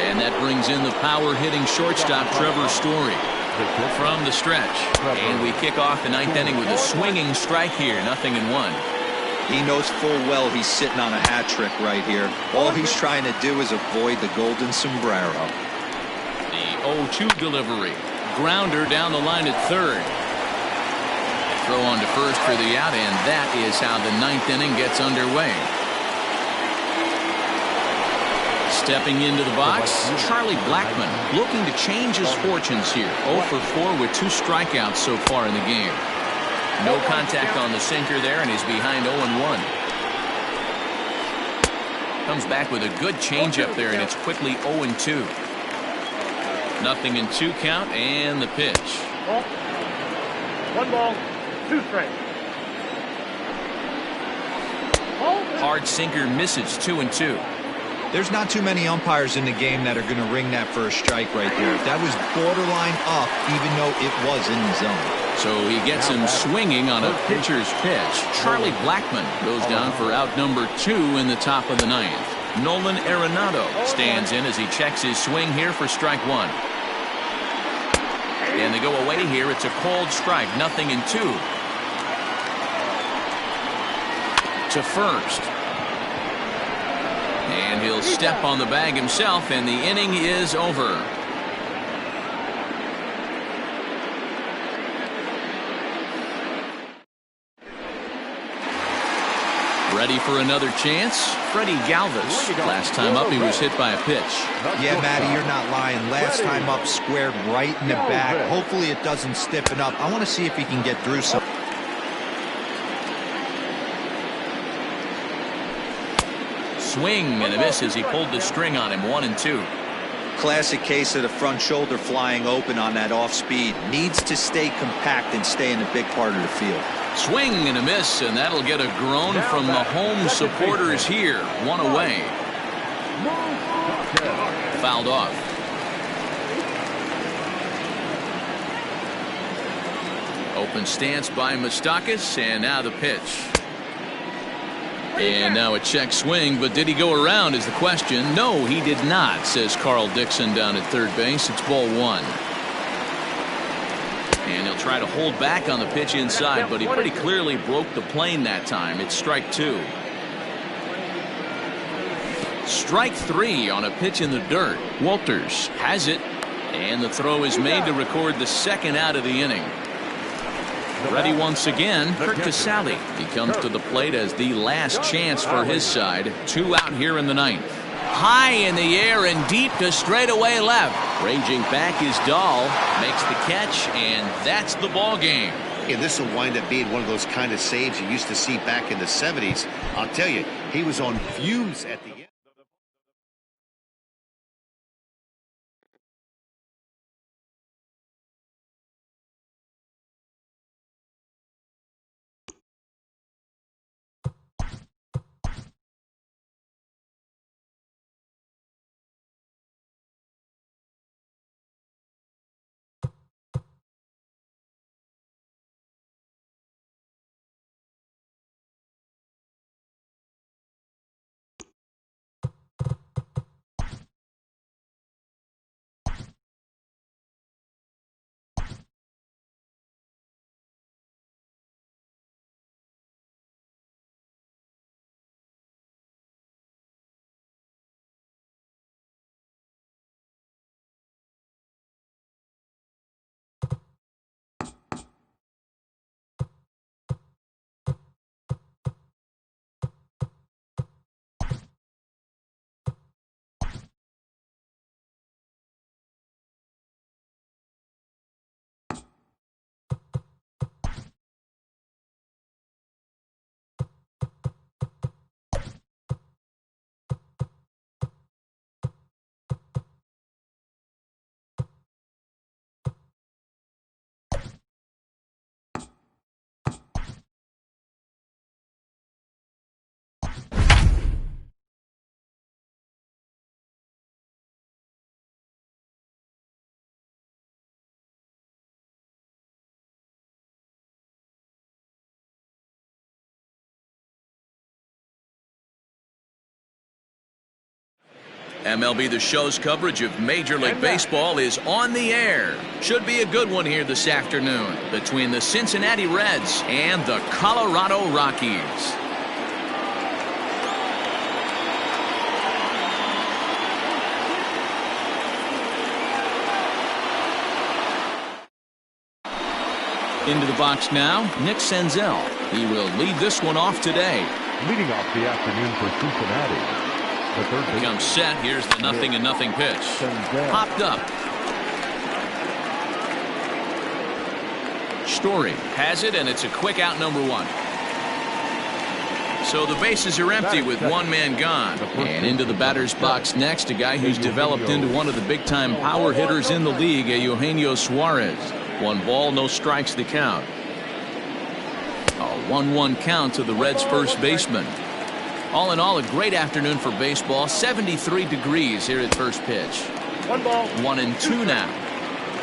And that brings in the power-hitting shortstop Trevor Story from the stretch. And we kick off the 9th inning with a swinging strike here. 0-1. He knows full well he's sitting on a hat trick right here. All he's trying to do is avoid the golden sombrero. The 0-2 delivery. Grounder down the line at third. Throw on to first for the out, and that is how the 9th inning gets underway. Stepping into the box, Charlie Blackmon looking to change his fortunes here. 0 for 4 with 2 strikeouts so far in the game. No contact on the sinker there, and he's behind 0-1. Comes back with a good changeup there, and it's quickly 0-2. 0-2 count, and the pitch. 1 ball, 2 strikes. Hard sinker misses. 2-2. There's not too many umpires in the game that are going to ring that first strike right there. That was borderline up, even though it was in the zone. So he gets him swinging on a pitcher's pitch. Charlie Blackmon goes down for out number 2 in the top of the 9th. Nolan Arenado stands in as he checks his swing here for strike 1. And they go away here. It's a cold strike. 0-2. To first. And he'll step on the bag himself, and the inning is over. Ready for another chance? Freddie Galvis. Last time up, he was hit by a pitch. Yeah, Matty, you're not lying. Last time up, squared right in the back. Hopefully it doesn't stiffen up. I want to see if he can get through some. Swing and a miss as he pulled the string on him. 1-2. Classic case of the front shoulder flying open on that off speed. Needs to stay compact and stay in the big part of the field. Swing and a miss, and that'll get a groan from the home supporters here. 1 away. Fouled off. Open stance by Moustakas, and now the pitch. And now a check swing, but did he go around is the question. No, he did not, says Carl Dixon down at third base. It's ball one. And he'll try to hold back on the pitch inside, but he pretty clearly broke the plane that time. It's strike two. Strike three on a pitch in the dirt. Walters has it, and the throw is made to record the second out of the inning. Ready once again, Kurt Casale. He comes to the plate as the last chance for his side. 2 out here in the ninth. High in the air and deep to straightaway left. Ranging back is Dahl. Makes the catch, and that's the ball game. Yeah, this will wind up being one of those kind of saves you used to see back in the 70s. I'll tell you, he was on fumes at the end. MLB The Show's coverage of Major League Baseball is on the air. Should be a good one here this afternoon between the Cincinnati Reds and the Colorado Rockies. Into the box now, Nick Senzel. He will lead this one off today. Leading off the afternoon for Cincinnati. The third He comes set. Here's the 0-0 pitch. Popped up. Story has it, and it's a quick out, number one. So the bases are empty with one man gone. And into the batter's box next, a guy who's developed into one of the big-time power hitters in the league, Eugenio Suarez. 1 ball, no strikes the count. A 1-1 count to the Reds' first baseman. All in all, a great afternoon for baseball. 73 degrees here at first pitch. 1 ball. 1-2 now.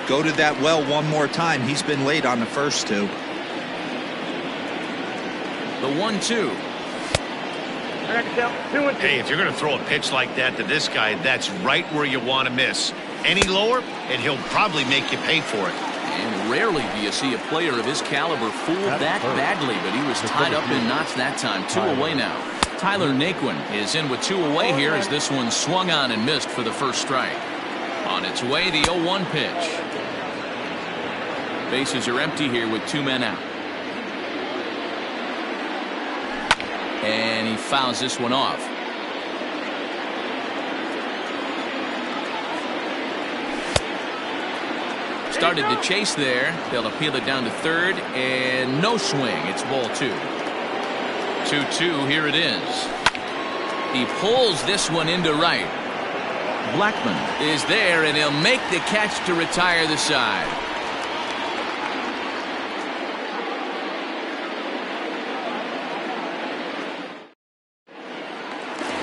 Go to that well one more time. He's been late on the first two. The 1-2. Hey, if you're going to throw a pitch like that to this guy, that's right where you want to miss. Any lower, and he'll probably make you pay for it. And rarely do you see a player of his caliber fooled that badly, but he was tied up in knots that time. 2 away now. Tyler Naquin is in with 2 away here as this one swung on and missed for the first strike. On its way, the 0-1 pitch. Bases are empty here with 2 men out. And he fouls this one off. Started to chase there. They'll appeal it down to third, and no swing. It's ball 2. 2-2, here it is. He pulls this one into right. Blackman is there, and he'll make the catch to retire the side.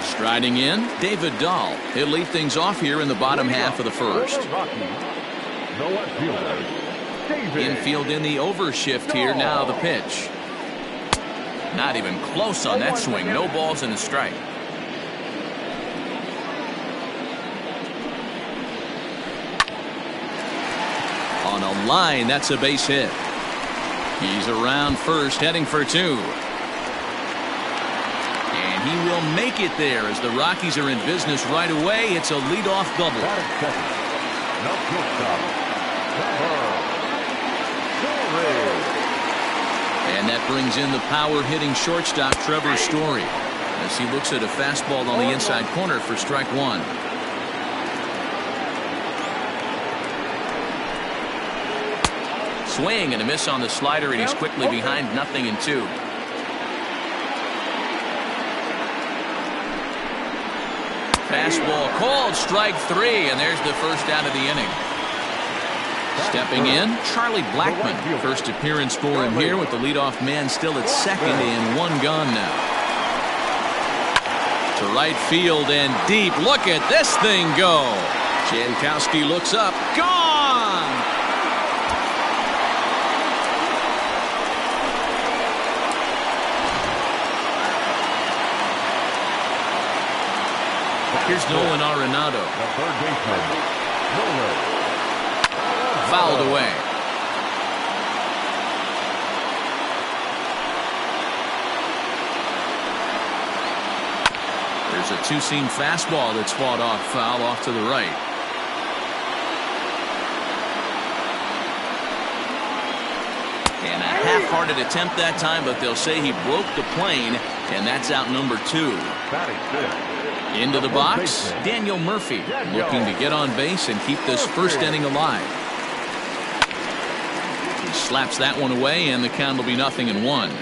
Striding in, David Dahl. He'll lead things off here in the bottom half of the first. Infield in the overshift here. Now the pitch. Not even close on that swing. No balls and a strike. On a line, that's a base hit. He's around first, heading for two. And he will make it there as the Rockies are in business right away. It's a leadoff double. And that brings in the power-hitting shortstop Trevor Story as he looks at a fastball on the inside corner for strike one. Swing and a miss on the slider, and he's quickly behind 0-2. Fastball called, strike three, and there's the first out of the inning. Stepping in, Charlie Blackmon. First appearance for him here with the leadoff man still at second and one gone now. To right field and deep. Look at this thing go. Jankowski looks up. Gone! Here's Nolan Arenado. The third baseman, Nolan. Fouled away. There's a two-seam fastball that's fought off foul off to the right. And a half-hearted attempt that time, but they'll say he broke the plane, and that's out number two. Into the box, Daniel Murphy looking to get on base and keep this first inning alive. He slaps that one away, and the count will be 0-1.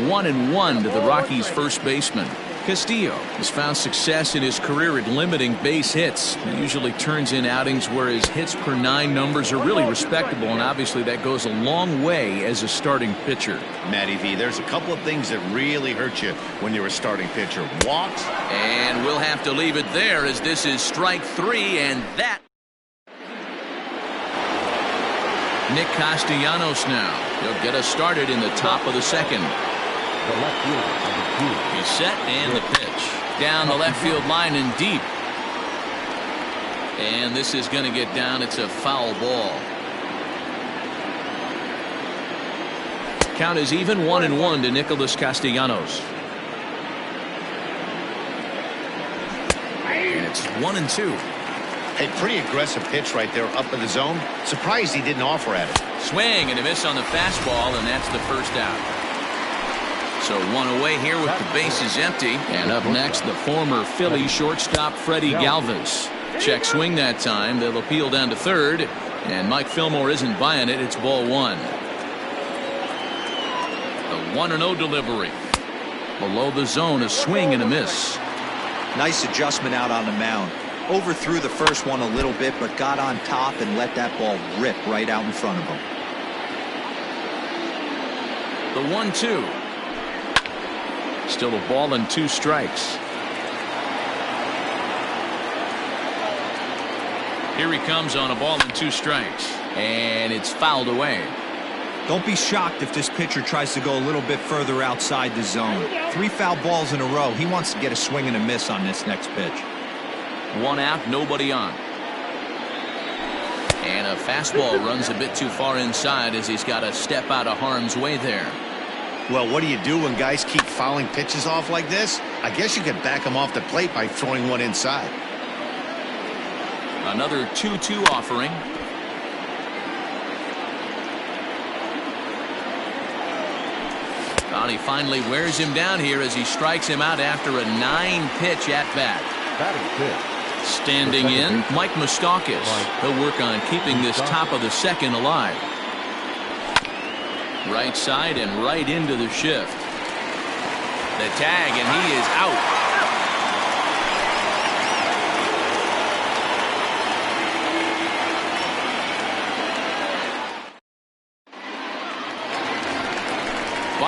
1-1 to the Rockies' first baseman. Castillo has found success in his career at limiting base hits. He usually turns in outings where his hits per 9 numbers are really respectable, and obviously that goes a long way as a starting pitcher. Matty V, there's a couple of things that really hurt you when you're a starting pitcher. Walks. And we'll have to leave it there as this is strike three, and that. Nick Castellanos now. He'll get us started in the top of the second. He's set and the pitch. Down the left field line and deep. And this is going to get down. It's a foul ball. Count is even 1-1 to Nicholas Castellanos. And it's 1-2. A pretty aggressive pitch right there up in the zone. Surprised he didn't offer at it. Swing and a miss on the fastball, and that's the first out. So one away here with the bases empty. And up next, the former Philly shortstop Freddie Galvis. Check swing that time. They'll appeal down to third. And Mike Fillmore isn't buying it. It's ball one. The 1-0 delivery. Below the zone, a swing and a miss. Nice adjustment out on the mound. Overthrew the first one a little bit, but got on top and let that ball rip right out in front of him. The 1-2. Still a ball and 2 strikes. Here he comes on a ball and 2 strikes. And it's fouled away. Don't be shocked if this pitcher tries to go a little bit further outside the zone. 3 foul balls in a row. He wants to get a swing and a miss on this next pitch. 1 out, nobody on. And a fastball runs a bit too far inside as he's got to step out of harm's way there. Well, what do you do when guys keep fouling pitches off like this? I guess you could back them off the plate by throwing one inside. Another 2-2 offering. He finally wears him down here as he strikes him out after a 9-pitch at-bat. Standing in, Mike Moustakas. He'll work on keeping this top of the second alive. Right side and right into the shift. The tag, and he is out.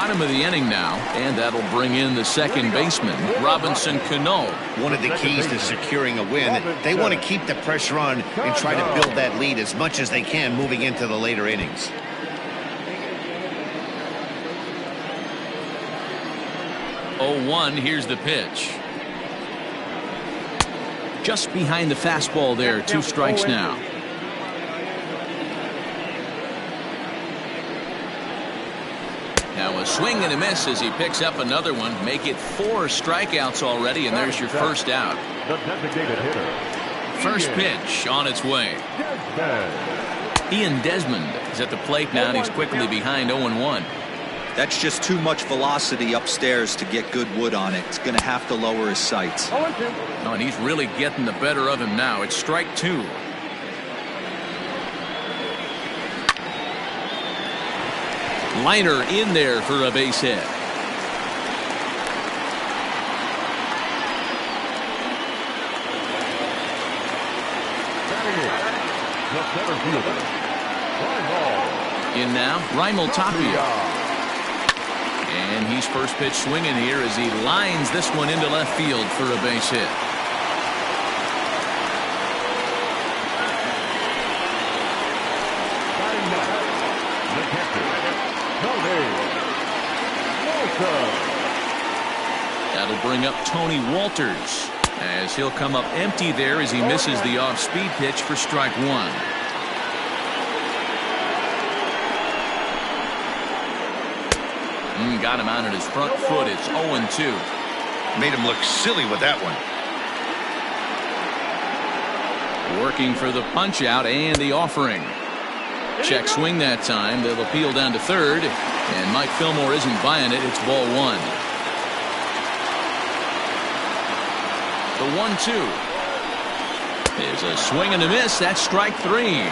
Bottom of the inning now, and that'll bring in the second baseman, Robinson Cano. One of the keys to securing a win, they want to keep the pressure on and try to build that lead as much as they can moving into the later innings. Oh, 1, here's the pitch. Just behind the fastball there, 2 strikes now. Now a swing and a miss as he picks up another one. Make it 4 strikeouts already, and there's your first out. The designated hitter. First pitch on its way. Ian Desmond is at the plate now, and he's quickly behind 0-1. That's just too much velocity upstairs to get good wood on it. It's going to have to lower his sights. Oh, and he's really getting the better of him now. It's strike 2. Liner in there for a base hit. In now, Raimel Tapia. And he's first pitch swinging here as he lines this one into left field for a base hit. That'll bring up Tony Walters as he'll come up empty there as he misses the off-speed pitch for strike 1. Got him out on his front foot. It's 0-2. Made him look silly with that one. Working for the punch out and the offering. Check swing that time. They'll appeal down to third, and Mike Fillmore isn't buying it. It's ball 1. The 1-2 is a swing and a miss. That's strike 3.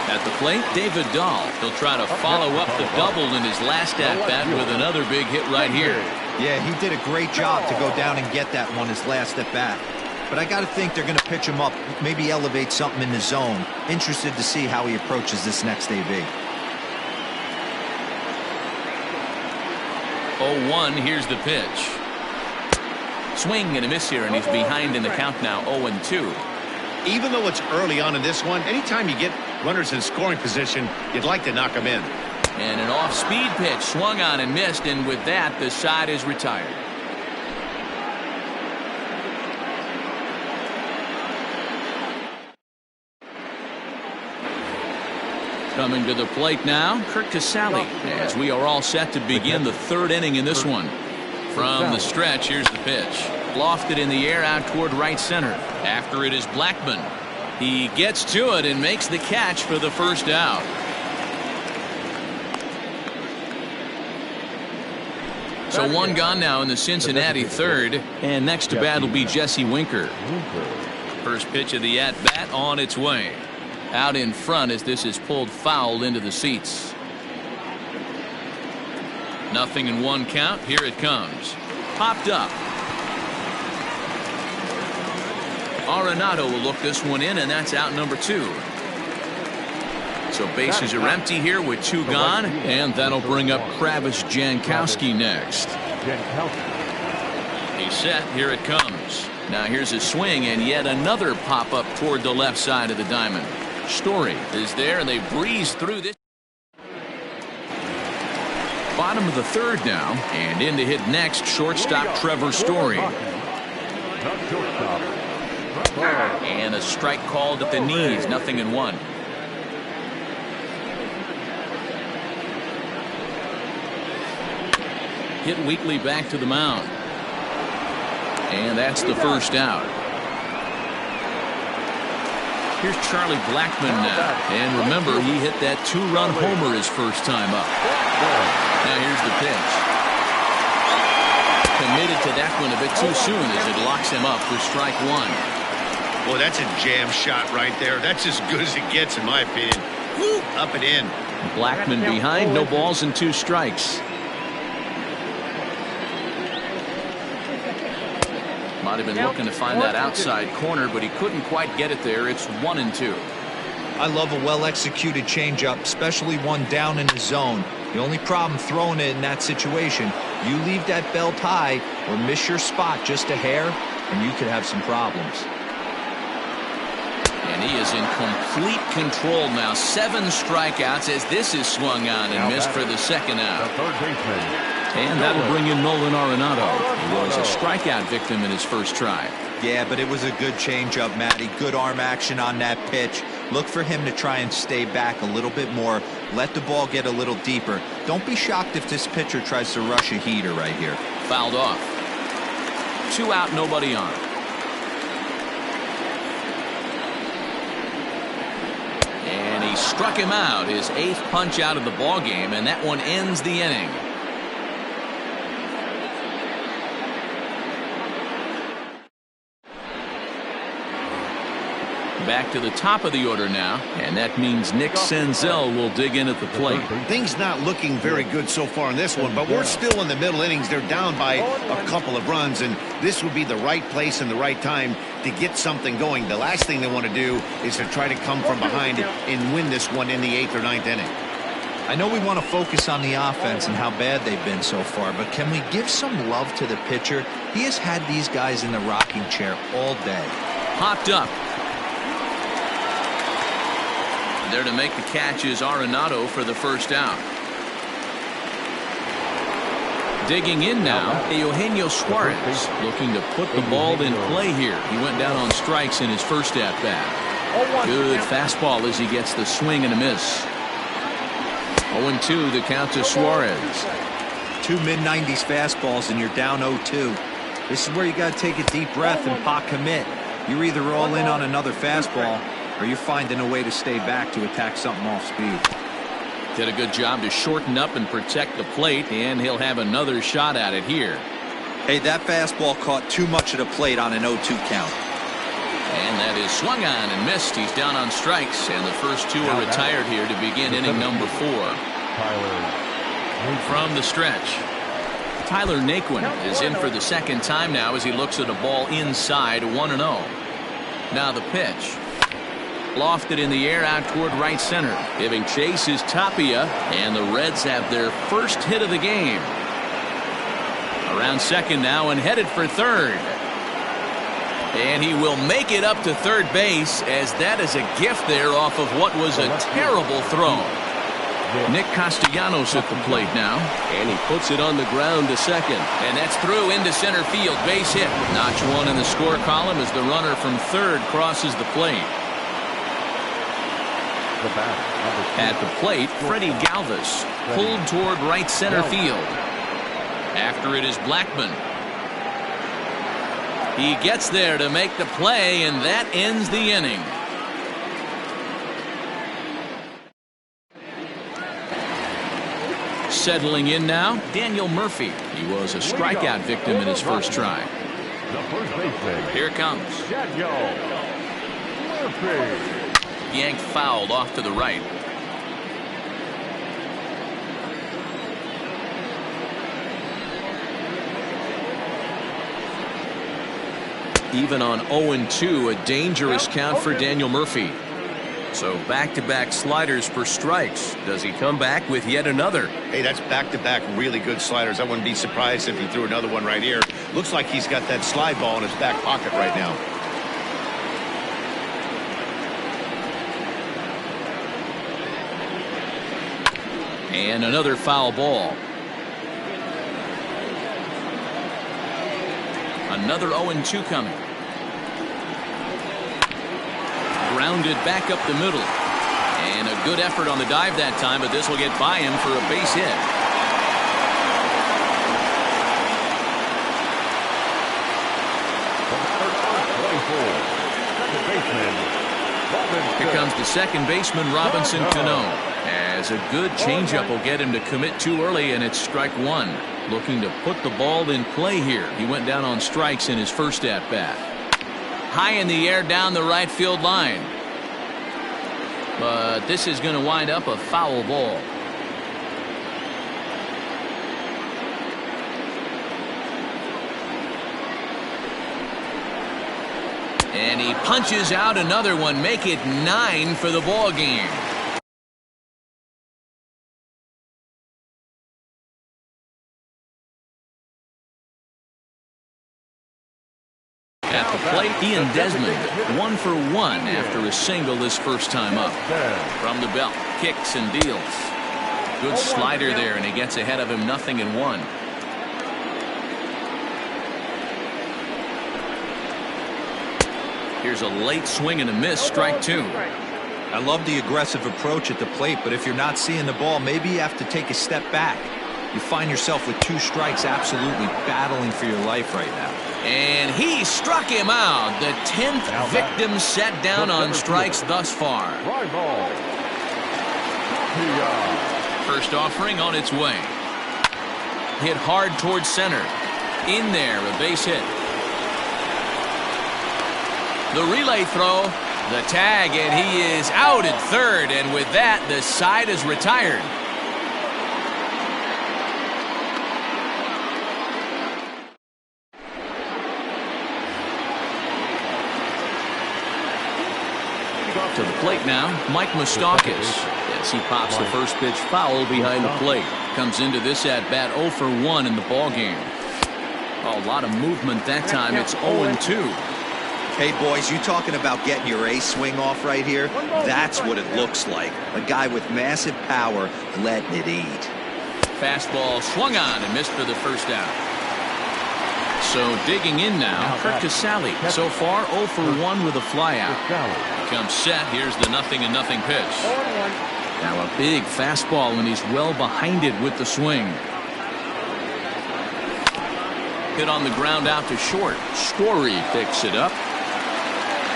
At the plate, David Dahl. He'll try to follow up the double in his last at-bat with another big hit right here. Yeah, he did a great job to go down and get that one his last at-bat. But I got to think they're going to pitch him up, maybe elevate something in the zone. Interested to see how he approaches this next AB. 0-1, here's the pitch. Swing and a miss here, and he's behind in the count now, 0-2. Even though it's early on in this one, anytime you get runners in scoring position, you'd like to knock them in. And an off-speed pitch swung on and missed, and with that, the side is retired. Coming to the plate now, Kurt Casale, as we are all set to begin the third inning in this one. From the stretch, here's the pitch. Lofted in the air out toward right center. After it is Blackman. He gets to it and makes the catch for the first out. So 1 gone now in the Cincinnati third, and next to bat will be Jesse Winker. First pitch of the at-bat on its way. Out in front as this is pulled foul into the seats. 0-1 count. Here it comes. Popped up. Arenado will look this one in, and that's out number 2. So bases are empty here with 2 gone, and that'll bring up Travis Jankowski next. He's set. Here it comes. Now here's a swing, and yet another pop-up toward the left side of the diamond. Story is there, and they breeze through this. Bottom of the third now, and in to hit next, shortstop Trevor Story. And a strike called at the knees. 0-1. Hit weakly back to the mound. And that's the first out. Here's Charlie Blackman now. And remember, he hit that 2-run homer his first time up. Now here's the pitch. Committed to that one a bit too soon as it locks him up for strike 1. Boy, that's a jam shot right there. That's as good as it gets, in my opinion. Woo, up and in. Blackman behind, no balls and 2 strikes. Might have been looking to find that outside corner, but he couldn't quite get it there. It's 1-2. I love a well-executed changeup, especially one down in the zone. The only problem throwing it in that situation, you leave that belt high or miss your spot just a hair, and you could have some problems. And he is in complete control now. 7 strikeouts as this is swung on and missed for the second out. The third baseman. And that'll bring in Nolan Arenado. He was a strikeout victim in his first try. Yeah, but it was a good changeup, Matty. Good arm action on that pitch. Look for him to try and stay back a little bit more. Let the ball get a little deeper. Don't be shocked if this pitcher tries to rush a heater right here. Fouled off. 2 out, nobody on. And he struck him out. His 8th punch out of the ball game, and that one ends the inning. Back to the top of the order now, and that means Nick Senzel will dig in at the plate. Things not looking very good so far in this one, but we're still in the middle innings. They're down by a couple of runs, and this would be the right place and the right time to get something going. The last thing they want to do is to try to come from behind and win this one in the 8th or 9th inning. I know we want to focus on the offense and how bad they've been so far, but can we give some love to the pitcher? He has had these guys in the rocking chair all day. Popped up. There to make the catch is Arenado for the first out. Digging in now, Eugenio Suarez looking to put the ball in play here. He went down on strikes in his first at-bat. Good fastball as he gets the swing and a miss. 0-2 the count to Suarez. 2 mid-90s fastballs and you're down 0-2. This is where you got to take a deep breath and pot commit. You're either all in on another fastball or you're finding a way to stay back to attack something off speed. Did a good job to shorten up and protect the plate, and he'll have another shot at it here. Hey, that fastball caught too much of the plate on an 0-2 count. And that is swung on and missed. He's down on strikes, and the first 2 are retired here to begin inning number 4. From the stretch, Tyler Naquin is in for the second time now as he looks at a ball inside 1-0. Now the pitch. Lofted in the air out toward right center. Giving chase is Tapia, and the Reds have their first hit of the game. Around second now and headed for third. And he will make it up to third base as that is a gift there off of what was a terrible throw. Nick Castellanos at the plate now, and he puts it on the ground to second, and that's through into center field. Base hit. Notch 1 in the score column as the runner from third crosses the plate. At the plate, Freddie Galvis pulled toward right center field. After it is Blackman. He gets there to make the play, and that ends the inning. Settling in now, Daniel Murphy. He was a strikeout victim in his first try. Here it comes. Yanked fouled off to the right. Even on 0-2, a dangerous count for Daniel Murphy. So back-to-back sliders for strikes. Does he come back with yet another? Hey, that's back-to-back really good sliders. I wouldn't be surprised if he threw another one right here. Looks like he's got that slide ball in his back pocket right now. And another foul ball. Another 0-2 coming. Grounded back up the middle. And a good effort on the dive that time, but this will get by him for a base hit. Here comes the second baseman, Robinson Cano. As a good changeup will get him to commit too early, and it's strike 1. Looking to put the ball in play here. He went down on strikes in his first at-bat. High in the air down the right field line. But this is going to wind up a foul ball. And he punches out another one, make it 9 for the ball game. Ian Desmond 1 for 1 after a single his first time up. From the belt, kicks and deals. Good slider there, and he gets ahead of him 0-1. Here's a late swing and a miss, strike 2. I love the aggressive approach at the plate, but if you're not seeing the ball, maybe you have to take a step back. You find yourself with 2 strikes, absolutely battling for your life right now. And he struck him out. The 10th victim set down on strikes thus far. First offering on its way. Hit hard towards center. In there, a base hit. The relay throw, the tag, and he is out at third. And with that, the side is retired. To the plate now, Mike Moustakas. As he pops the first pitch foul behind the plate. Comes into this at-bat 0 for 1 in the ballgame. Oh, a lot of movement that time. It's 0-2. Hey, boys, you talking about getting your ace swing off right here? That's what it looks like. A guy with massive power letting it eat. Fastball swung on and missed for the first out. So digging in now, Kurt Casale. So far 0 for 1 with a flyout. Comes set. Here's the 0-0 pitch. Now a big fastball, and he's well behind it with the swing. Hit on the ground out to short. Story picks it up.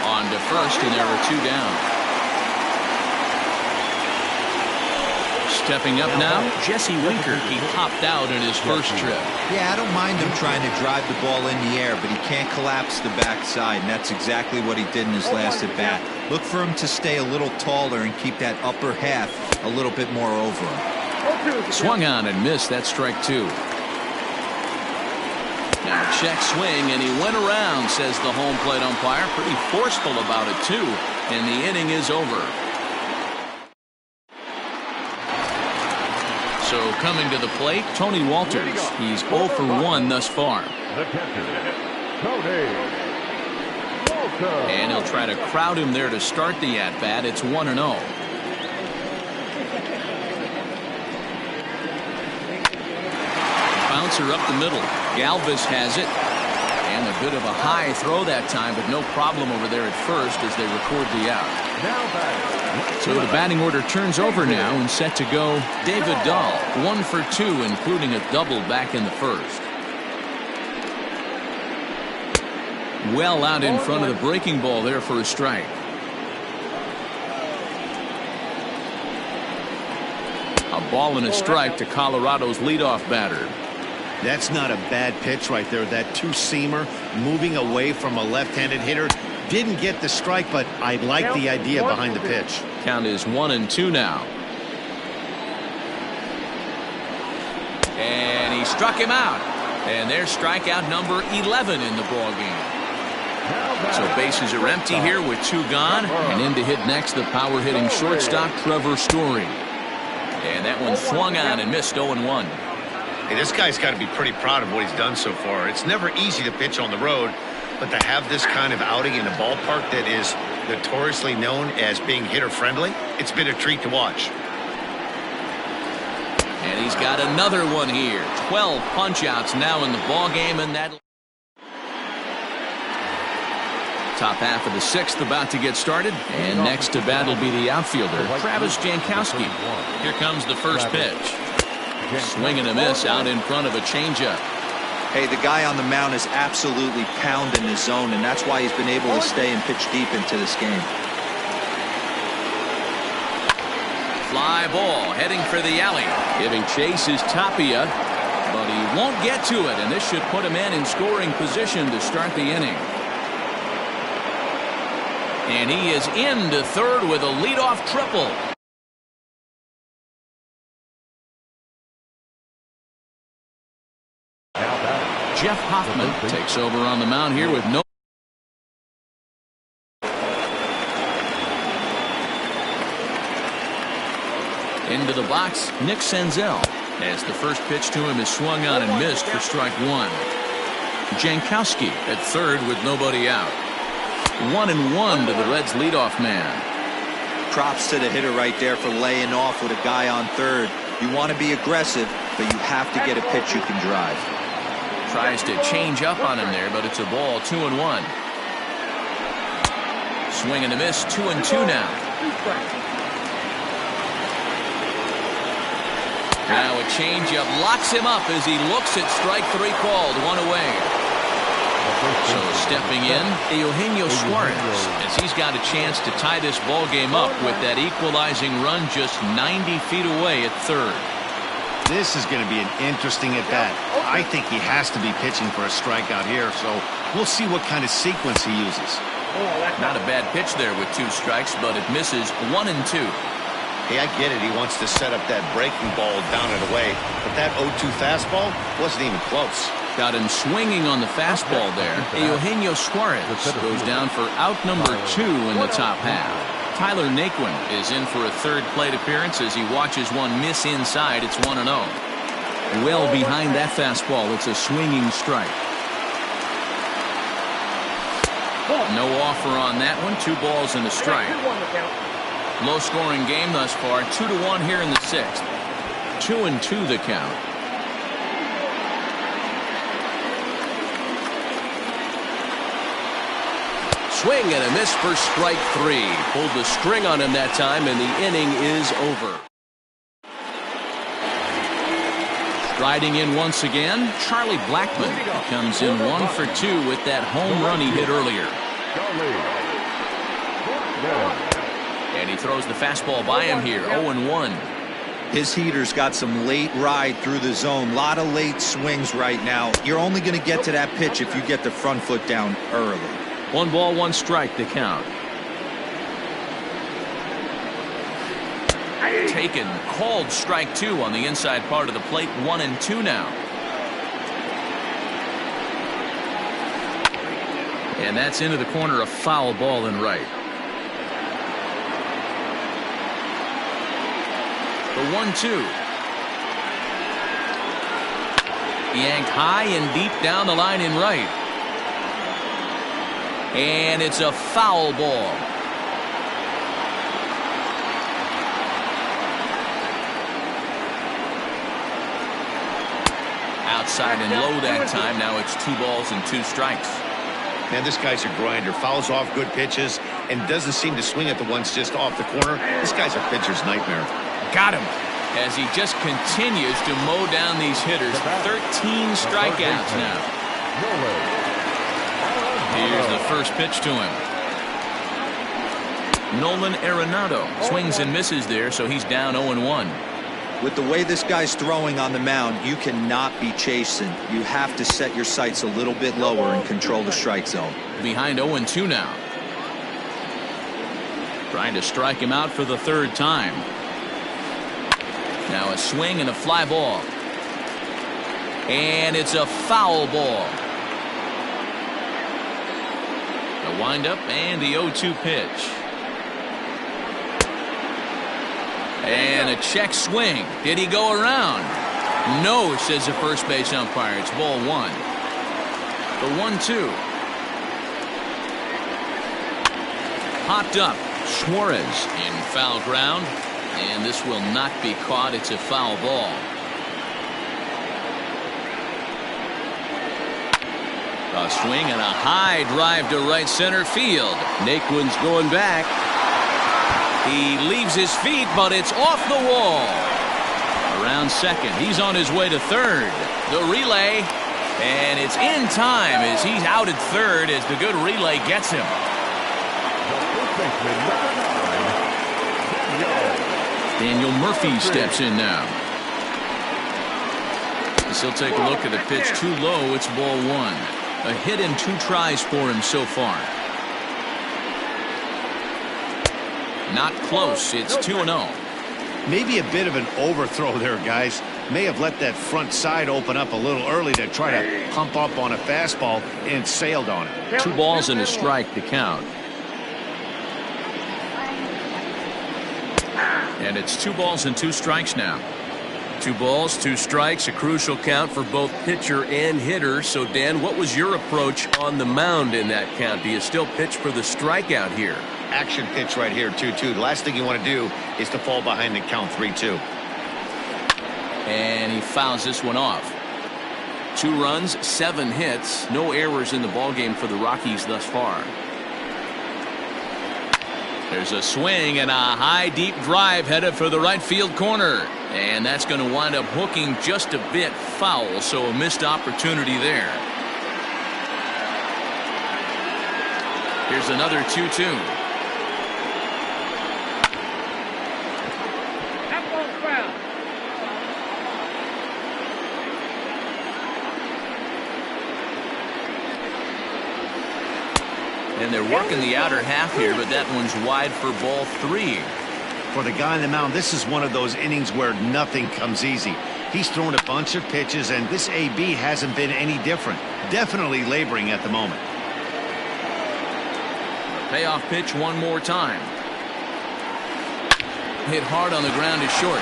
On to first, and there are 2 down. Stepping up now, Jesse Winker. He popped out in his first trip. Yeah, I don't mind him trying to drive the ball in the air, but he can't collapse the backside, and that's exactly what he did in his last at-bat. Look for him to stay a little taller and keep that upper half a little bit more over him. Swung on and missed. That's strike 2. Now check swing, and he went around, says the home plate umpire. Pretty forceful about it, too. And the inning is over. So coming to the plate, Tony Walters. He's 0 for 1 thus far. And he'll try to crowd him there to start the at-bat. It's 1-0. Bouncer up the middle. Galvis has it. And a bit of a high throw that time, but no problem over there at first as they record the out. So the batting order turns over now, and set to go David Dahl. 1 for 2, including a double back in the first. Well out in front of the breaking ball there for a strike. A ball and a strike to Colorado's leadoff batter. That's not a bad pitch right there. That two-seamer moving away from a left-handed hitter. Didn't get the strike, but I like the idea behind the pitch. Count is 1-2 now. And he struck him out. And there's strikeout number 11 in the ballgame. So bases are empty here with 2 gone. And in to hit next, the power-hitting shortstop, Trevor Story. And that one swung on and missed 0-1. Hey, this guy's got to be pretty proud of what he's done so far. It's never easy to pitch on the road, but to have this kind of outing in a ballpark that is notoriously known as being hitter-friendly, it's been a treat to watch. And he's got another one here. 12 punch-outs now in the ballgame, and that top half of the 6th about to get started. And next to bat will be the outfielder, Travis Jankowski. Here comes the first pitch. Swing and a miss out in front of a changeup. Hey, the guy on the mound is absolutely pounding his zone, and that's why he's been able to stay and pitch deep into this game. Fly ball heading for the alley. Giving chase is Tapia, but he won't get to it, and this should put him in scoring position to start the inning. And he is into third with a leadoff triple. Jeff Hoffman takes over on the mound here with no. Into the box, Nick Senzel. As the first pitch to him is swung on and missed for strike 1. Jankowski at third with nobody out. 1-1 to the Reds leadoff man. Props to the hitter right there for laying off with a guy on third. You want to be aggressive, but you have to get a pitch you can drive. Tries to change up on him there, but it's a ball. 2-1. Swing and a miss. 2-2 now. Now a changeup locks him up as he looks at strike three called. One away. So stepping in, Eugenio Suarez, as he's got a chance to tie this ball game up with that equalizing run just 90 feet away at third. This is going to be an interesting at bat. I think he has to be pitching for a strikeout here, so we'll see what kind of sequence he uses. Not a bad pitch there with 2 strikes, but it misses. 1-2. Hey, I get it. He wants to set up that breaking ball down and away, but that 0-2 fastball wasn't even close. Got him swinging on the fastball there. Eugenio Suarez goes down for out number 2 in the top half. Tyler Naquin is in for a third plate appearance as he watches one miss inside. It's 1-0. Well behind that fastball. It's a swinging strike. No offer on that one. 2 balls and a strike. Low scoring game thus far. 2-1 here in the 6th. 2-2 the count. Swing and a miss for strike 3. Pulled the string on him that time, and the inning is over. Striding in once again, Charlie Blackmon comes in 1 for 2 with that home run he hit earlier. And he throws the fastball by him here. 0-1. His heater's got some late ride through the zone. A lot of late swings right now. You're only going to get to that pitch if you get the front foot down early. 1 ball, 1 strike to count. Taken, called strike 2 on the inside part of the plate. 1-2 now. And that's into the corner, a foul ball in right. The 1-2. Yanked high and deep down the line in right. And it's a foul ball. Outside and low that time. Now it's 2 balls and 2 strikes. Man, this guy's a grinder. Fouls off good pitches and doesn't seem to swing at the ones just off the corner. This guy's a pitcher's nightmare. Got him. As he just continues to mow down these hitters. 13 strikeouts now. Here's the first pitch to him. Nolan Arenado swings and misses there, so he's down 0-1. With the way this guy's throwing on the mound, you cannot be chasing. You have to set your sights a little bit lower and control the strike zone. Behind 0-2 now. Trying to strike him out for the 3rd time. Now a swing and a fly ball. And it's a foul ball. The windup and the 0-2 pitch. And a check swing. Did he go around? No, says the first base umpire. It's ball 1. The 1-2. Popped up. Suarez in foul ground. And this will not be caught. It's a foul ball. A swing and a high drive to right center field. Naquin's going back. He leaves his feet, but it's off the wall. Around second. He's on his way to third. The relay. And it's in time as he's out at third as the good relay gets him. Daniel Murphy steps in now. As he'll take a look at the pitch too low. It's ball 1. A hit in 2 tries for him so far. Not close. It's 2-0. Maybe a bit of an overthrow there, guys. May have let that front side open up a little early to try to pump up on a fastball and sailed on it. 2 balls and a strike to count. And it's 2 balls and 2 strikes now. 2 balls, 2 strikes, a crucial count for both pitcher and hitter. So, Dan, what was your approach on the mound in that count? Do you still pitch for the strikeout here? Action pitch right here, 2-2. The last thing you want to do is to fall behind the count 3-2. And he fouls this one off. 2 runs, 7 hits, no errors in the ballgame for the Rockies thus far. There's a swing and a high deep drive headed for the right field corner. And that's going to wind up hooking just a bit foul, so a missed opportunity there. Here's another 2-2. And they're working the outer half here, but that one's wide for ball 3. For the guy on the mound, this is one of those innings where nothing comes easy. He's thrown a bunch of pitches, and this AB hasn't been any different. Definitely laboring at the moment. Payoff pitch one more time. Hit hard on the ground is short.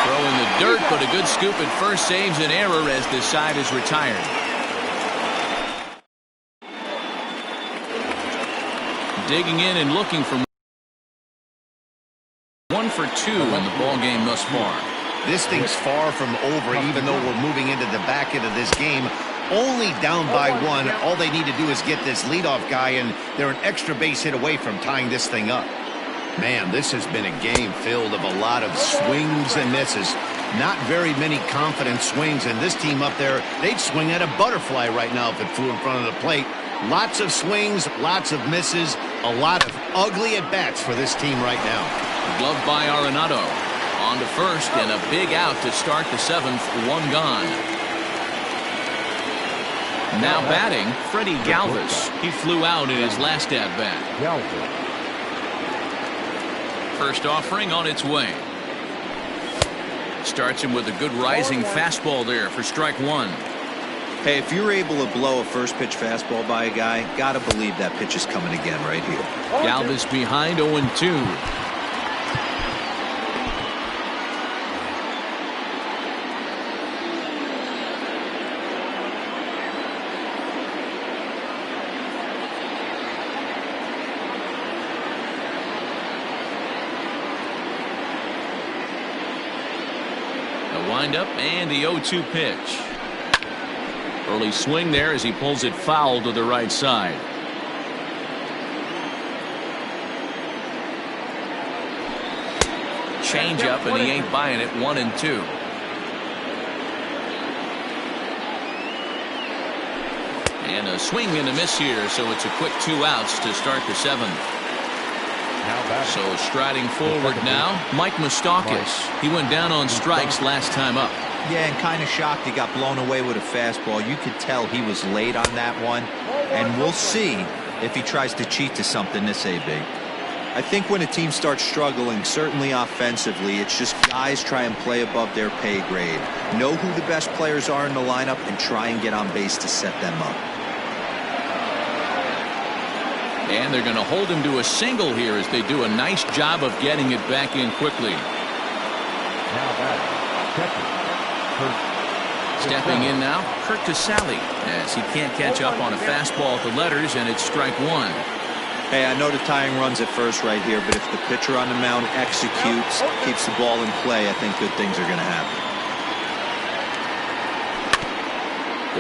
Throw in the dirt, but a good scoop at first saves an error as this side is retired. Digging in and looking for 1 for 2 in the ball game thus far. This thing's far from over, even though we're moving into the back end of this game. Only down by 1. All they need to do is get this leadoff guy, and they're an extra base hit away from tying this thing up. Man, this has been a game filled of a lot of swings and misses. Not very many confident swings, and this team up there, they'd swing at a butterfly right now if it flew in front of the plate. Lots of swings, lots of misses, a lot of ugly at-bats for this team right now. Glove by Arenado. On to first, and a big out to start the 7th, 1 gone. Now batting, Freddie Galvis. He flew out in his last at-bat. First offering on its way. Starts him with a good rising fastball there for strike 1. Hey, if you're able to blow a first pitch fastball by a guy, gotta believe that pitch is coming again right here. Galvis behind 0-2. The windup and the 0-2 pitch. Early swing there as he pulls it foul to the right side. Change up, and he ain't buying it. 1-2. And a swing and a miss here, so it's a quick 2 outs to start the 7th. So striding forward now, Mike Moustakas. He went down on strikes last time up. Yeah, and kind of shocked he got blown away with a fastball. You could tell he was late on that one, and we'll see if he tries to cheat to something this AB. I think when a team starts struggling, certainly offensively, it's just guys try and play above their pay grade. Know who the best players are in the lineup and try and get on base to set them up. And they're going to hold him to a single here as they do a nice job of getting it back in quickly. Now back. Stepping in now, Kurt Casale, as he can't catch up on a fastball at the letters, and it's strike 1. Hey, I know the tying runs at first right here, but if the pitcher on the mound executes, keeps the ball in play, I think good things are going to happen.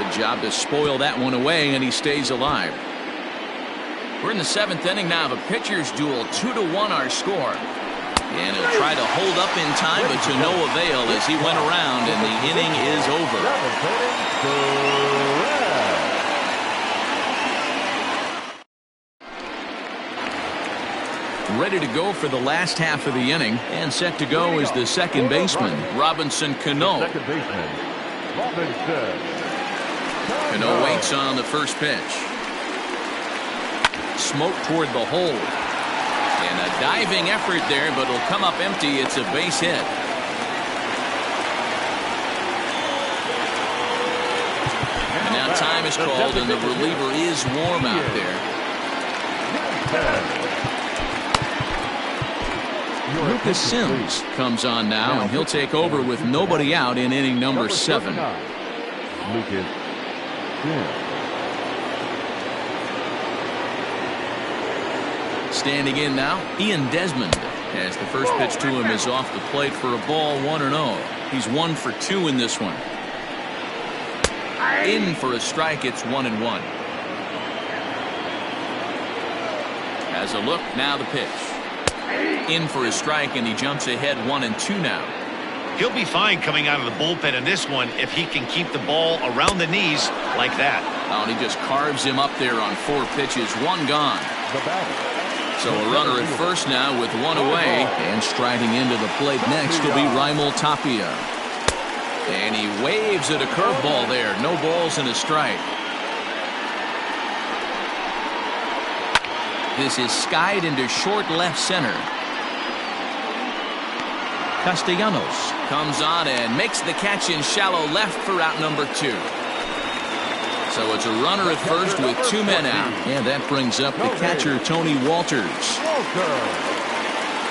Good job to spoil that one away, and he stays alive. We're in the 7th inning now of a pitcher's duel. 2-1 our score. And he'll try to hold up in time, but to no avail as he went around, and the inning is over. Ready to go for the last half of the inning, and set to go is the second baseman, Robinson Cano. Second baseman, Robinson. Cano waits on the first pitch. Smoke toward the hole. And a diving effort there, but it'll come up empty. It's a base hit. And now time is called, and the reliever is warm out there. Lucas Sims comes on now, and he'll take over with nobody out in inning number 7. Lucas Sims. Standing in now, Ian Desmond, as the first pitch to him is off the plate for a ball, 1-0. He's 1 for 2 in this one. In for a strike, it's 1-1. Has a look, now the pitch. In for a strike, and he jumps ahead 1-2 now. He'll be fine coming out of the bullpen in this one if he can keep the ball around the knees like that. Oh, and he just carves him up there on 4 pitches, 1 gone. The batter. So a runner at first now with 1 away, and striding into the plate next will be Raimel Tapia. And he waves at a curveball there. No balls and a strike. This is skied into short left center. Castellanos comes on and makes the catch in shallow left for out number 2. So it's a runner at first with 2 men out. And that brings up the catcher, Tony Walters.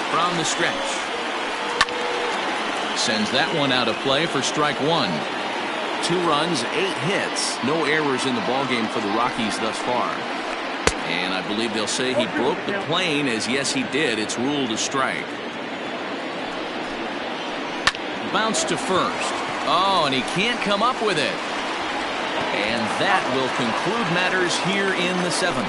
From the stretch. Sends that one out of play for strike 1. 2 runs, 8 hits. No errors in the ballgame for the Rockies thus far. And I believe they'll say he broke the plane, as yes he did. It's ruled a strike. Bounce to first. Oh, and he can't come up with it. And that will conclude matters here in the 7th.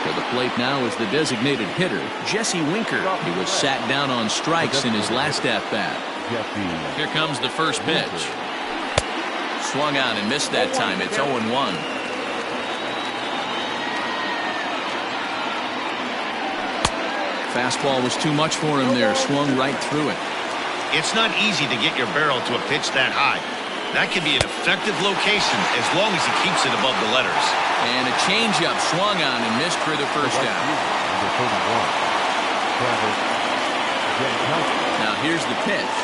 To the plate now is the designated hitter, Jesse Winker. He was sat down on strikes in his last at-bat. Here comes the first pitch. Swung on and missed that time. It's 0-1. Fastball was too much for him there. Swung right through it. It's not easy to get your barrel to a pitch that high. That can be an effective location as long as he keeps it above the letters. And a changeup swung on and missed for the first out. Now here's the pitch.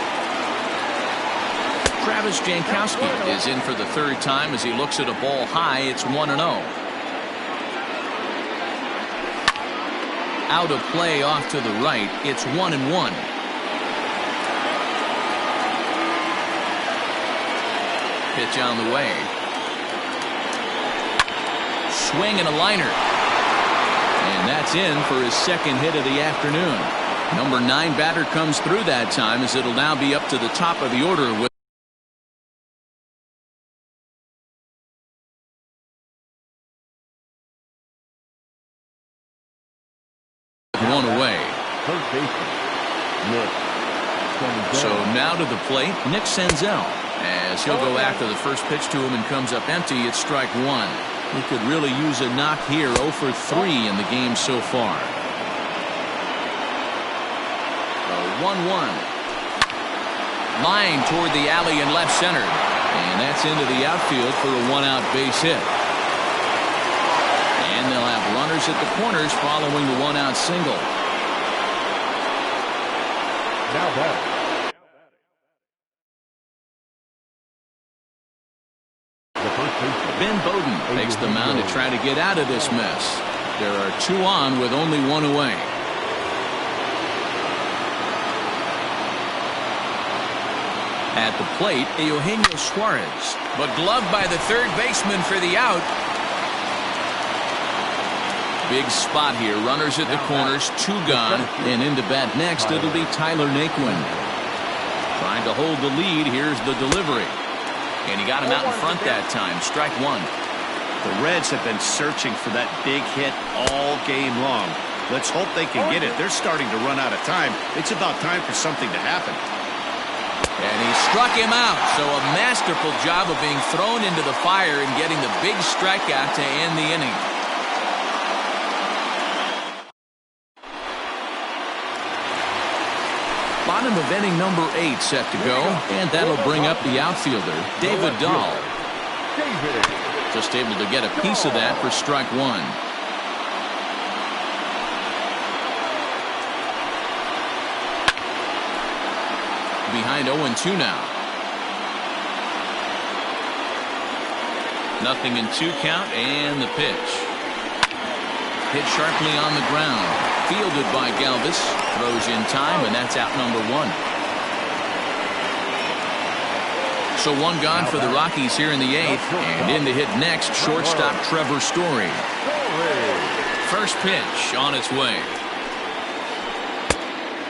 Travis Jankowski is in for the 3rd time as he looks at a ball high. It's 1-0. Out of play off to the right. It's 1-1. Pitch on the way. Swing and a liner. And that's in for his 2nd hit of the afternoon. Number 9 batter comes through that time, as it'll now be up to the top of the order with one away. So now to the plate, Nick Senzel, as he'll go after the first pitch to him and comes up empty. It's strike 1. He could really use a knock here. 0 for 3 in the game so far. 1-1. Line toward the alley in left center. And that's into the outfield for a 1-out base hit. And they'll have runners at the corners following the 1-out single. Now that. Ben Bowden takes the mound to try to get out of this mess. There are 2 on with only 1 away. At the plate, Eugenio Suarez, but gloved by the 3rd baseman for the out. Big spot here. Runners at the corners, 2 gone, and into bat next it'll be Tyler Naquin. Trying to hold the lead. Here's the delivery. And he got him out in front that time. Strike 1. The Reds have been searching for that big hit all game long. Let's hope they can get it. They're starting to run out of time. It's about time for something to happen. And he struck him out. So a masterful job of being thrown into the fire and getting the big strikeout to end the inning. Bottom of inning number 8 set to go, and that'll bring up the outfielder, David Dahl. Just able to get a piece of that for strike 1. Behind 0-2 now. 0-2 count, and the pitch. Hit sharply on the ground. Fielded by Galvis. Throws in time, and that's out number 1. So one gone for the Rockies here in the 8th. And in to hit next, shortstop Trevor Story. First pitch on its way.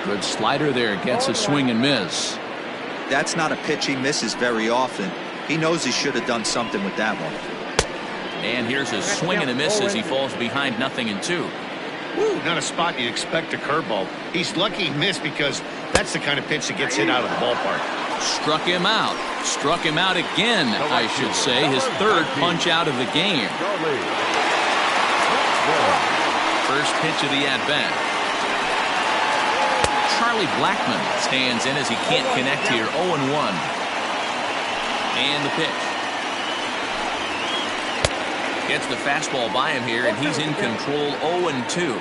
Good slider there. Gets a swing and miss. That's not a pitch he misses very often. He knows he should have done something with that one. And here's a swing and a miss as he falls behind 0-2. Woo, not a spot you'd expect a curveball. He's lucky he missed because that's the kind of pitch that gets hit out of the ballpark. Struck him out. Struck him out again, I should say. His 3rd punch out of the game. First pitch of the at-bat. Charlie Blackmon stands in as he can't connect here. 0-1. And the pitch. Gets the fastball by him here, and he's in control. 0-2.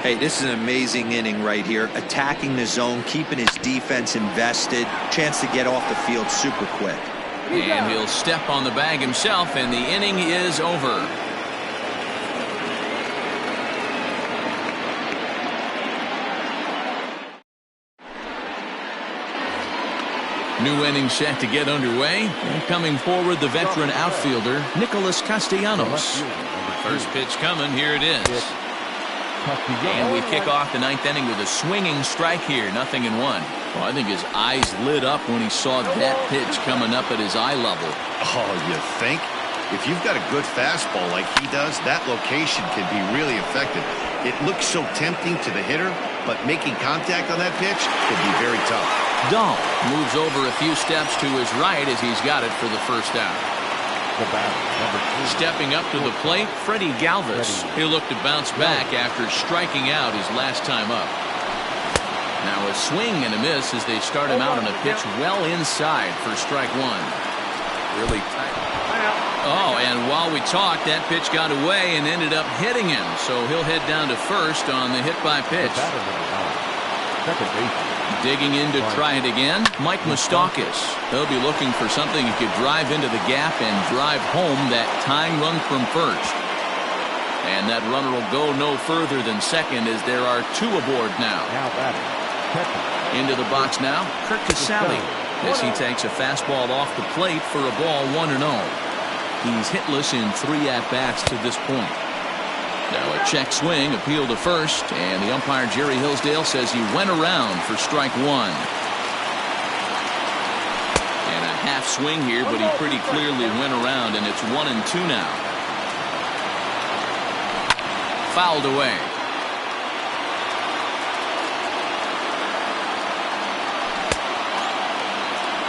Hey, this is an amazing inning right here. Attacking the zone, keeping his defense invested. Chance to get off the field super quick. And he'll step on the bag himself, and the inning is over. New inning set to get underway. And coming forward, the veteran outfielder, Nicholas Castellanos. First pitch coming. Here it is. And we kick off the 9th inning with a swinging strike here. 0-1. Well, I think his eyes lit up when he saw that pitch coming up at his eye level. Oh, you think? If you've got a good fastball like he does, that location can be really effective. It looks so tempting to the hitter, but making contact on that pitch can be very tough. Dahl moves over a few steps to his right as he's got it for the first out. Stepping up to the plate, Freddie Galvis. He'll look to bounce back after striking out his last time up. Now a swing and a miss as they start him out on a pitch well inside for strike 1. Really tight. Oh, and while we talked, that pitch got away and ended up hitting him. So he'll head down to first on the hit by pitch. Digging in to try it again, Mike Moustakas. He'll be looking for something he could drive into the gap and drive home that tying run from first. And that runner will go no further than second as there are 2 aboard now. Into the box now, Kirk Casale as he takes a fastball off the plate for a ball 1-0. He's hitless in 3 at-bats to this point. Now a check swing, appeal to first, and the umpire Jerry Hillsdale says he went around for strike 1. And a half swing here, but he pretty clearly went around, and it's 1-2 now. Fouled away.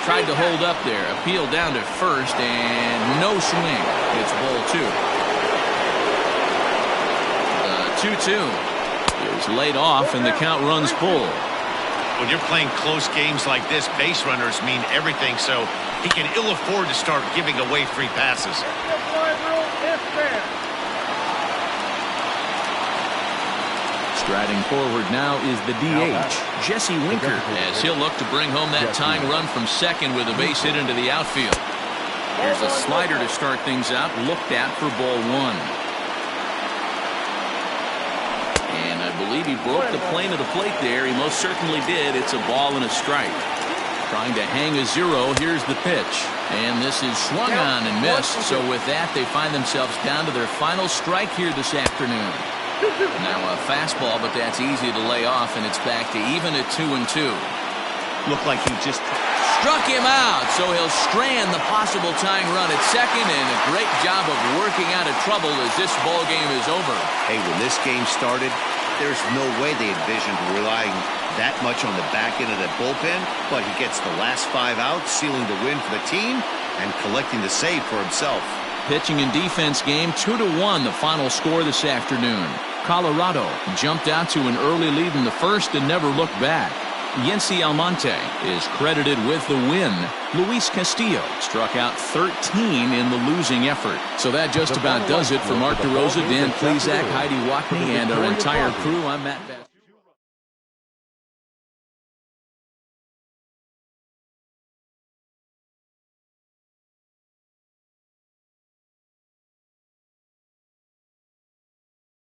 Tried to hold up there, appeal down to first, and no swing. It's ball 2. 2-2 is laid off, and the count runs full. When you're playing close games like this, base runners mean everything, so he can ill afford to start giving away free passes. Striding forward now is the DH, Jesse Winker, as he'll look to bring home that tying run from second with a base hit into the outfield. Here's a slider to start things out, looked at for ball 1. I believe he broke the plane of the plate there. He most certainly did. It's a ball and a strike. Trying to hang a 0. Here's the pitch. And this is swung on and missed. So with that, they find themselves down to their final strike here this afternoon. Now a fastball, but that's easy to lay off, and it's back to even at 2-2. Looked like he just struck him out, so he'll strand the possible tying run at second, and a great job of working out of trouble as this ball game is over. Hey, when this game started, there's no way they envisioned relying that much on the back end of that bullpen, but he gets the last 5 outs, sealing the win for the team and collecting the save for himself. Pitching and defense game, 2-1, the final score this afternoon. Colorado jumped out to an early lead in the first and never looked back. Yency Almonte is credited with the win. Luis Castillo struck out 13 in the losing effort. So that just about does it for Mark DeRosa, Dan Plezak, Heidi Watney, and our entire crew. I'm Matt Bass.